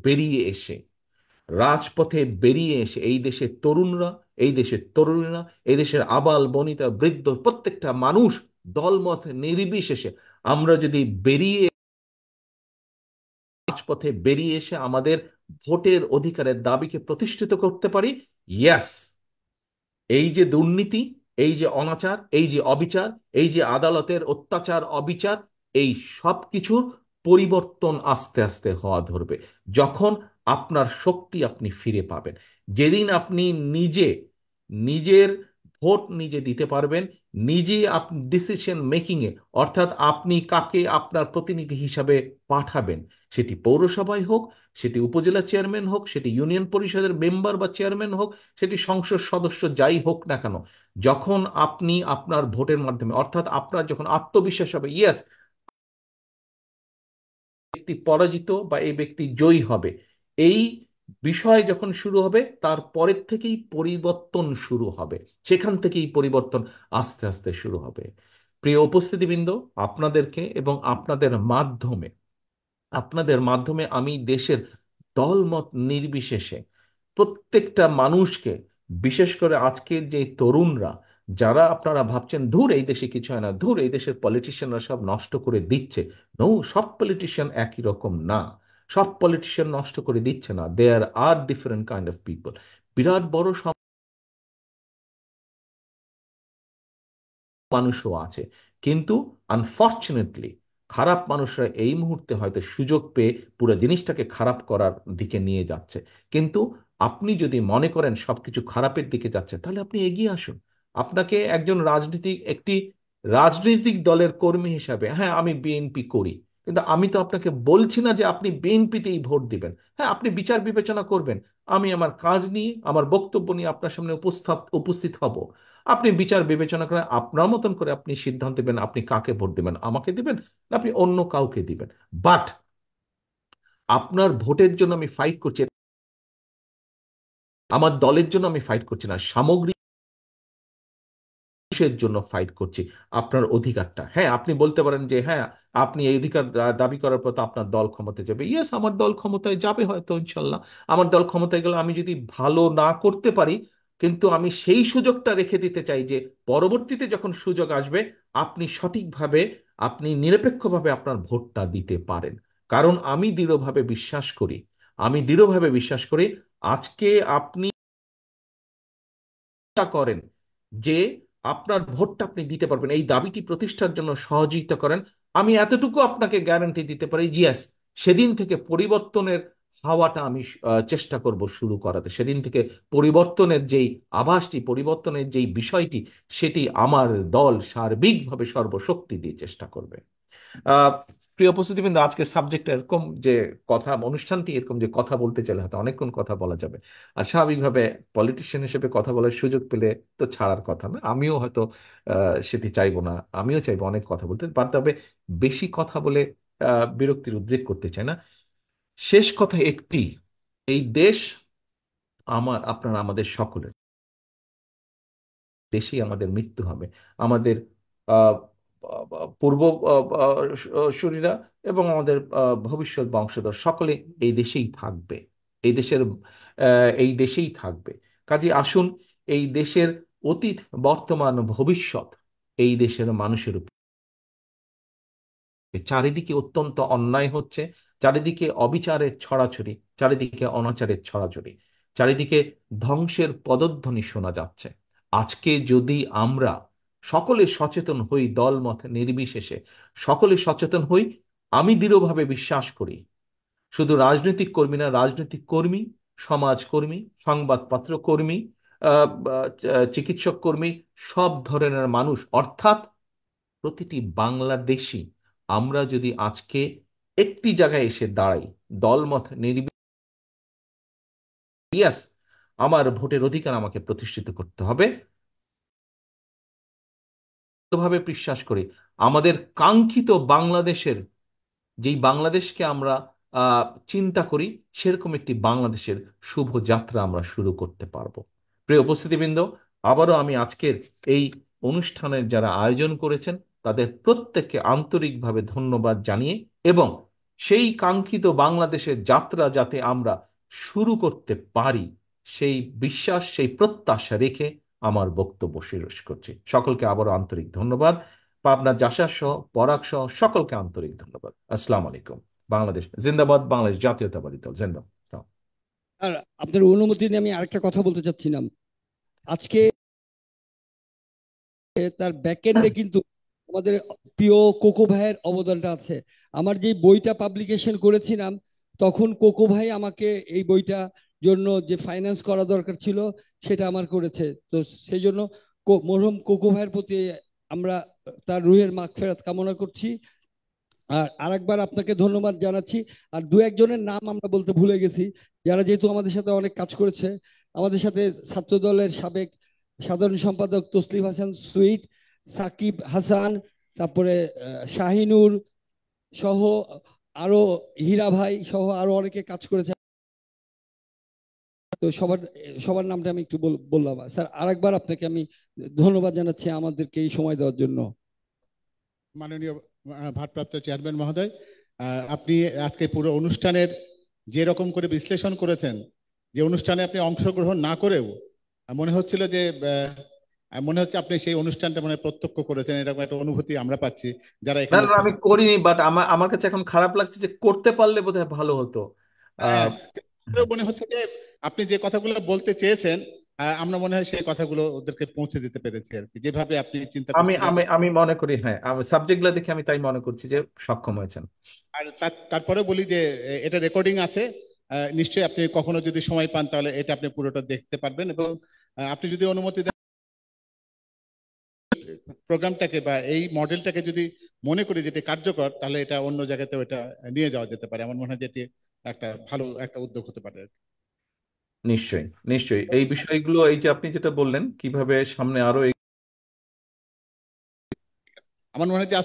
বেরিয়ে এসে, রাজপথে বেরিয়ে এসে এই দেশের তরুণরা, এই দেশের তরুণীরা, এই দেশের আবাল বনিতা বৃদ্ধ প্রত্যেকটা মানুষ, দলমত নির্বিশেষে আমরা যদি বেরিয়ে রাজপথে বেরিয়ে এসে আমাদের ভোটের অধিকারের দাবিকে প্রতিষ্ঠিত করতে পারি, ইয়েস, এই যে দুর্নীতি, এই যে অনাচার, এই যে অবিচার, এই যে আদালতের অত্যাচার অবিচার, এই সব কিছুর পরিবর্তন আস্তে আস্তে হওয়া ধরবে যখন আপনার শক্তি আপনি ফিরে পাবেন। যেদিন আপনি নিজে নিজের ভোট নিজে দিতে পারবেন, নিজে আপনি ডিসিশন মেকিং এ, অর্থাৎ আপনি কাকে আপনার প্রতিনিধি হিসাবে পাঠাবেন, সেটি পৌরসভায় হোক, সেটি উপজেলা চেয়ারম্যান হোক, সেটি ইউনিয়ন পরিষদের মেম্বার বা চেয়ারম্যান হোক, সেটি সংসদ সদস্য যাই হোক না কেন, যখন আপনি আপনার ভোটের মাধ্যমে, অর্থাৎ আপনার যখন আত্মবিশ্বাস হবে, ইয়েস ব্যক্তি পরাজিত বা এই ব্যক্তি জয়ী হবে, এই বিষয় যখন শুরু হবে, তার পরের থেকেই পরিবর্তন শুরু হবে, সেখান থেকেই পরিবর্তন আস্তে আস্তে শুরু হবে। প্রিয় উপস্থিতিবৃন্দ, আপনাদেরকে এবং আপনাদের মাধ্যমে আমি দেশের দলমত নির্বিশেষে প্রত্যেকটা মানুষকে, বিশেষ করে আজকের যে তরুণরা, যারা আপনারা ভাবছেন ধুর এই দেশে কিছু হয় না, ধুর এই দেশের পলিটিশিয়ানরা সব নষ্ট করে দিচ্ছে, নো, সব পলিটিশিয়ান একই রকম না, সব পলিটিশিয়ান নষ্ট করে দিচ্ছে না, দেয়ার আর ডিফারেন্ট কাইন্ড অফ পিপল। বিরাট বড় মানুষও আছে, কিন্তু আনফর্চুনেটলি খারাপ মানুষরা এই মুহূর্তে হয়তো সুযোগ পেয়ে পুরো জিনিসটাকে খারাপ করার দিকে নিয়ে যাচ্ছে। কিন্তু আপনি যদি মনে করেন সবকিছু খারাপের দিকে যাচ্ছে, তাহলে আপনি এগিয়ে আসুন। আপনাকে একজন একটি রাজনৈতিক দলের কর্মী হিসাবে, হ্যাঁ আমি বিএনপি করি, কিন্তু আমি তো আপনাকে বলছি না যে আপনি বিএনপিতেই ভোট দিবেন। হ্যাঁ, আপনি বিচার বিবেচনা করবেন, আমি আমার কাজ নিয়ে, আমার বক্তব্য নিয়ে আপনার সামনে উপস্থিত হব। আপনি বিচার বিবেচনা করে আপনার মতন করে আপনি সিদ্ধান্ত দেবেন আপনি কাকে ভোট দিবেন, আমাকে দিবেন না আপনি অন্য কাউকে দিবেন। বাট আপনার ভোটের জন্য আমি ফাইট করছি, আমার দলের জন্য আমি ফাইট করছি না, সামগ্রিক মানুষের জন্য ফাইট করছি। আপনার অধিকারটা, হ্যাঁ আপনি বলতে পারেন যে হ্যাঁ আপনি এই অধিকার দাবি করার পর তো আপনার দল ক্ষমতায় যাবে। ইয়েস, আমার দল ক্ষমতায় যাবে হয়তো, ইনশাল্লাহ আমার দল ক্ষমতায় গেলে আমি যদি ভালো না করতে পারি, কিন্তু আমি সেই সুযোগটা রেখে দিতে চাই যে পরবর্তীতে যখন সুযোগ আসবে আপনি সঠিকভাবে, আপনি নিরপেক্ষভাবে আপনার ভোটটা দিতে পারেন। কারণ আমি দৃঢ়ভাবে বিশ্বাস করি, আজকে আপনি করেন যে আপনার ভোটটা আপনি দিতে পারবেন, এই দাবিটি প্রতিষ্ঠার জন্য সহযোগিতা করেন, আমি এতটুকু আপনাকে গ্যারান্টি দিতে পারি, জিয়াস, সেদিন থেকে পরিবর্তনের হাওয়াটা আমি চেষ্টা করব শুরু করাতে। সেদিন থেকে পরিবর্তনের যেই আভাসটি, পরিবর্তনের যেই বিষয়টি, সেটি আমার দল সার্বিকভাবে সর্বশক্তি দিয়ে চেষ্টা করবে। প্রিয় উপস্থিতিবৃন্দ, আজকের সাবজেক্ট এরকম যে কথা, অনুষ্ঠানটি এরকম যে কথা বলতে চাইলে হয়তো অনেকক্ষণ কথা বলা যাবে, আর স্বাভাবিকভাবে পলিটিশিয়ান হিসেবে কথা বলার সুযোগ পেলে তো ছাড়ার কথা না। আমিও হয়তো সেটি চাইবো না, আমিও চাইবো অনেক কথা বলতে, তবে বেশি কথা বলে বিরক্তির উদ্রেক করতে চাই না। শেষ কথা একটি, এই দেশ আপনার আমাদের সকলের, দেশেই আমাদের মৃত্যু হবে। আমাদের আহ, পূর্বসূরীরা এবং আমাদের ভবিষ্যৎ বংশধর সকলে এই দেশেই থাকবে, এই দেশেই থাকবে। কাজে আসুন এই দেশের অতীত, বর্তমান, ভবিষ্যৎ এই দেশের মানুষের উপর। চারিদিকে অত্যন্ত অন্যায় হচ্ছে, চারিদিকে অবিচারের ছড়াছড়ি, চারিদিকে অনাচারের ছড়াছড়ি, চারিদিকে ধ্বংসের পদধ্বনি শোনা যাচ্ছে। আজকে যদি আমরা সকলে সচেতন হই, দলমত নির্বিশেষে সকলে সচেতন হই, আমি দৃঢ়ভাবে বিশ্বাস করি শুধু রাজনৈতিক কর্মী না, রাজনৈতিক কর্মী, সমাজকর্মী, সংবাদপত্র কর্মী, চিকিৎসক কর্মী, সব ধরনের মানুষ, অর্থাৎ প্রতিটি বাংলাদেশী, আমরা যদি আজকে একটি জায়গায় এসে দাঁড়াই, দলমত নির্বিশেষে, আমার ভোটের অধিকার আমাকে প্রতিষ্ঠিত করতে হবে, ভাবে বিশ্বাস করি আমাদের কাঙ্ক্ষিত বাংলাদেশের, যেই বাংলাদেশকে আমরা চিন্তা করি, সেরকম একটি বাংলাদেশের শুভ যাত্রা আমরা শুরু করতে পারবো। প্রিয় উপস্থিতিবৃন্দ, আবারও আমি আজকের এই অনুষ্ঠানের যারা আয়োজন করেছেন তাদের প্রত্যেককে আন্তরিকভাবে ধন্যবাদ জানিয়ে, এবং সেই কাঙ্ক্ষিত বাংলাদেশের যাত্রা যাতে আমরা শুরু করতে পারি, সেই বিশ্বাস, সেই প্রত্যাশা রেখে আমার বক্তব্য শেষ করছি। সকলকে আবারও আন্তরিক ধন্যবাদ। পাবনা জাসার সহ, পরাগ সহ সকলকে আন্তরিক ধন্যবাদ। আসসালামু আলাইকুম। বাংলাদেশ জিন্দাবাদ, বাংলাদেশ জাতীয়তাবাদী দল জিন্দাবাদ।
আর আপনার অনুমতি নিয়ে আমি আরেকটা কথা বলতে চাচ্ছিলাম। আজকে তার ব্যাকএন্ডে কিন্তু আমাদের প্রিয় কোকো ভাইয়ের অবদানটা আছে। আমার যে বইটা পাবলিকেশন করেছিলাম, তখন কোকো ভাই আমাকে এই বইটা জন্য যে ফাইন্যান্স করা দরকার ছিল সেটা আমার করেছে। তো সেই জন্য মরহুম কোকো ভাইয়ের প্রতি আমরা তার রুহের মাগফিরাত কামনা করছি। আর আরেকবার আপনাকে ধন্যবাদ জানাচ্ছি। আর দু একজনের নাম আমরা বলতে ভুলে গেছি, যারা যেহেতু আমাদের সাথে অনেক কাজ করেছে। আমাদের সাথে ছাত্র দলের সাবেক সাধারণ সম্পাদক তসলিম হাসান সুইট, সাকিব হাসান, তারপরে শাহিনুর সহ আরো, হীরা ভাই সহ আরো অনেকে কাজ করেছে। তো সবার নামটা আমি একটু বললাম। স্যার, আরেকবার আপনাকে আমি ধন্যবাদ জানাচ্ছি আমাদেরকে এই সময় দেওয়ার জন্য।
মাননীয় ভারপ্রাপ্ত চেয়ারম্যান মহোদয়, আপনি আজকে পুরো অনুষ্ঠানের যে রকম করে বিশ্লেষণ করেছেন, যে অনুষ্ঠানে আপনি অংশগ্রহণ না করেও মনে হচ্ছিল যে আপনি সেই অনুষ্ঠানটা প্রত্যক্ষ করেছেন, এরকম একটা অনুভূতি আমরা পাচ্ছি যারা এখানে।
আমি করিনি, বাট আমার কাছে এখন খারাপ লাগছে যে করতে পারলে বোধহয় ভালো হতো।
মনে হচ্ছে যে আপনি যে কথাগুলো বলতে চেয়েছেন, আমরা মনে হয় সেই কথাগুলো ওদেরকে পৌঁছে দিতে পেরেছি আর কি, যেভাবে আপনি চিন্তা করছিলেন।
আমি মনে করি, হ্যাঁ, সাবজেক্টগুলো দেখে আমি তাই মনে করছি যে সক্ষম হয়েছেন।
আর তারপরে বলি যে এটা রেকর্ডিং আছে, নিশ্চয়ই আপনি কখনো যদি সময় পান তাহলে এটা আপনি পুরোটা দেখতে পারবেন, এবং আপনি যদি অনুমতি দেন প্রোগ্রামটাকে বা এই মডেলটাকে যদি মনে করি যেটা কার্যকর, তাহলে এটা অন্য জায়গাতেও এটা নিয়ে যাওয়া যেতে পারে। আমার মনে হয় যে এটি একটা ভালো একটা উদ্যোগ হতে পারে।
নিশ্চয়ই নিশ্চয়ই এই বিষয়গুলো, এই যে আপনি যেটা বললেন কিভাবে সামনে আরো,
আমার মনে হয় যে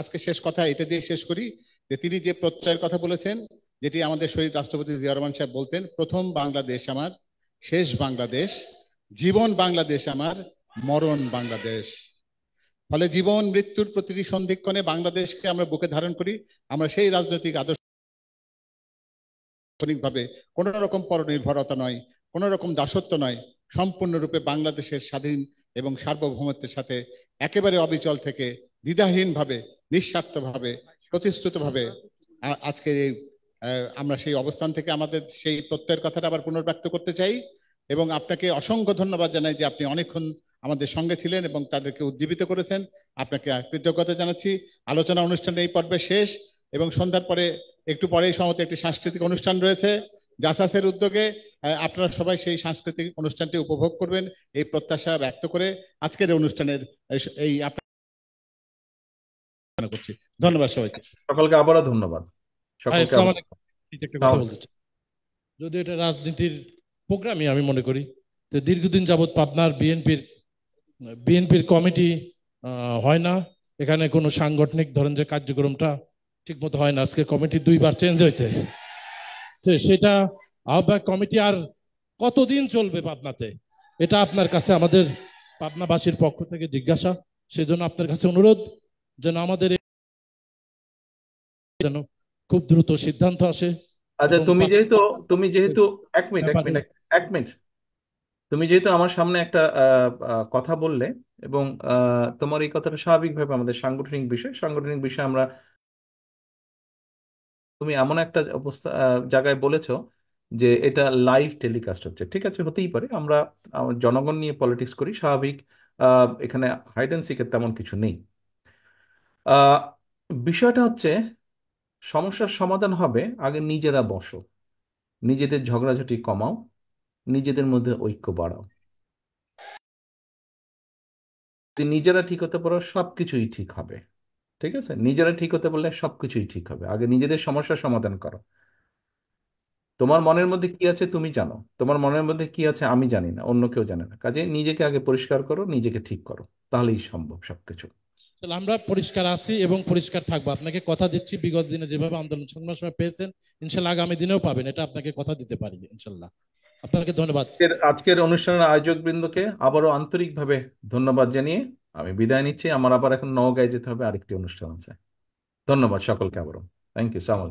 আজকে শেষ কথা এটা দিয়ে শেষ করি, যে তিনি যে প্রত্যয়ের কথা বলেছেন, যেটি আমাদের শহীদ রাষ্ট্রপতি জিয়া রহমান সাহেব বলতেন, প্রথম বাংলাদেশ আমার, শেষ বাংলাদেশ, জীবন বাংলাদেশ আমার, মরণ বাংলাদেশ। ফলে জীবন মৃত্যুর প্রতিটি সন্ধিক্ষণে বাংলাদেশকে আমরা বুকে ধারণ করি। আমরা সেই রাজনৈতিক আদর্শ ভাবে কোনো রকম পরনির্ভরতা নয়, কোনো রকম দাসত্ব নয়, সম্পূর্ণরূপে বাংলাদেশের স্বাধীন এবং সার্বভৌমত্বের সাথে একেবারে অবিচল থেকে দ্বিধাহীনভাবে, নিঃস্বার্থভাবে, প্রতিশ্রুতভাবে আজকে আমরা সেই অবস্থান থেকে আমাদের সেই প্রত্যয়ের কথাটা আবার পুনর্ব্যক্ত করতে চাই এবং আপনাকে অসংখ্য ধন্যবাদ জানাই যে আপনি অনেকক্ষণ আমাদের সঙ্গে ছিলেন এবং তাদেরকে উজ্জীবিত করেছেন। আপনাকে কৃতজ্ঞতা জানাচ্ছি। আলোচনা অনুষ্ঠানের এই পর্বে শেষ এবং সন্ধ্যার পরে একটু পরেই সম্ভবত একটি সাংস্কৃতিক অনুষ্ঠান রয়েছে জাসাসের উদ্যোগে। আপনারা সবাই সেই সাংস্কৃতিক অনুষ্ঠানটি উপভোগ করবেন এই প্রত্যাশা ব্যক্ত করে আজকের অনুষ্ঠানের এই আপনার করছি। ধন্যবাদ সবাইকে।
সকলকে আবারও ধন্যবাদ। সকলকে
আসসালামু আলাইকুম। একটা কথা বলতে চাই, যদি এটা রাজনীতির প্রোগ্রামই আমি মনে করি, তো দীর্ঘদিন যাবৎ পাবনার বিএনপির কমিটি হয় না, এখানে কোনো সাংগঠনিক ধরেন যে কার্যক্রমটা ঠিক মতো হয় না। আজকে কমিটি 2বার চেঞ্জ হয়েছে, সেটা আহ্বায়ক কমিটি আর কতদিন চলবে পাবনাতে, এটা আপনার কাছে আমাদের পাবনাবাসীর পক্ষ থেকে জিজ্ঞাসা। সেজন্য আপনার কাছে অনুরোধ যেন আমাদের যেন খুব দ্রুত সিদ্ধান্ত আসে।
আচ্ছা, তুমি যেহেতু এক মিনিট তুমি যেহেতু আমার সামনে একটা কথা বললে এবং তোমার এই কথাটা স্বাভাবিকভাবে আমাদের সাংগঠনিক বিষয় আমরা, তুমি এমন একটা অবস্থা জায়গায় বলেছো যে এটা লাইভ টেলিকাস্ট হচ্ছে। ঠিক আছে, হতেই পারে, আমরা জনগণ নিয়ে পলিটিক্স করি, স্বাভাবিক। এখানে হাইড অ্যান্ড সিকের তেমন কিছু নেই। বিষয়টা হচ্ছে সমস্যার সমাধান হবে আগে নিজেরা বসো, নিজেদের ঝগড়াঝাটি কমাও, নিজেদের মধ্যে ঐক্য বাড়াও। যদি নিজেরা ঠিক হতে পারো সবকিছুই ঠিক হবে। ঠিক আছে, নিজেরা ঠিক হতে পারলে সবকিছুই ঠিক হবে। আগে নিজেদের সমস্যার সমাধান করো। তোমার মনের মধ্যে কি আছে তুমি জানো, তোমার মনের মধ্যে কি আছে আমি জানি না, অন্য কেউ জানে না। কাজে নিজেকে আগে পরিষ্কার করো, নিজেকে ঠিক করো, তাহলেই সম্ভব সবকিছু।
তাহলে আমরা পরিষ্কার আছি এবং পরিষ্কার থাকবো। আপনাকে কথা দিচ্ছি, বিগত দিনে যেভাবে আন্দোলন সংগ্রামের সময় পেয়েছেন, ইনশাল্লাহ আগামী দিনেও পাবেন, এটা আপনাকে কথা দিতে পারি ইনশাল্লাহ। আপনাকে ধন্যবাদ।
আজকের অনুষ্ঠানের আয়োজক বৃন্দকে আবারও আন্তরিকভাবে ধন্যবাদ জানিয়ে আমি বিদায় নিচ্ছি। আমার আবার এখন নওগাঁয় যেতে হবে, আরেকটি অনুষ্ঠান আছে। ধন্যবাদ সকলকে আবারও। Thank you so much.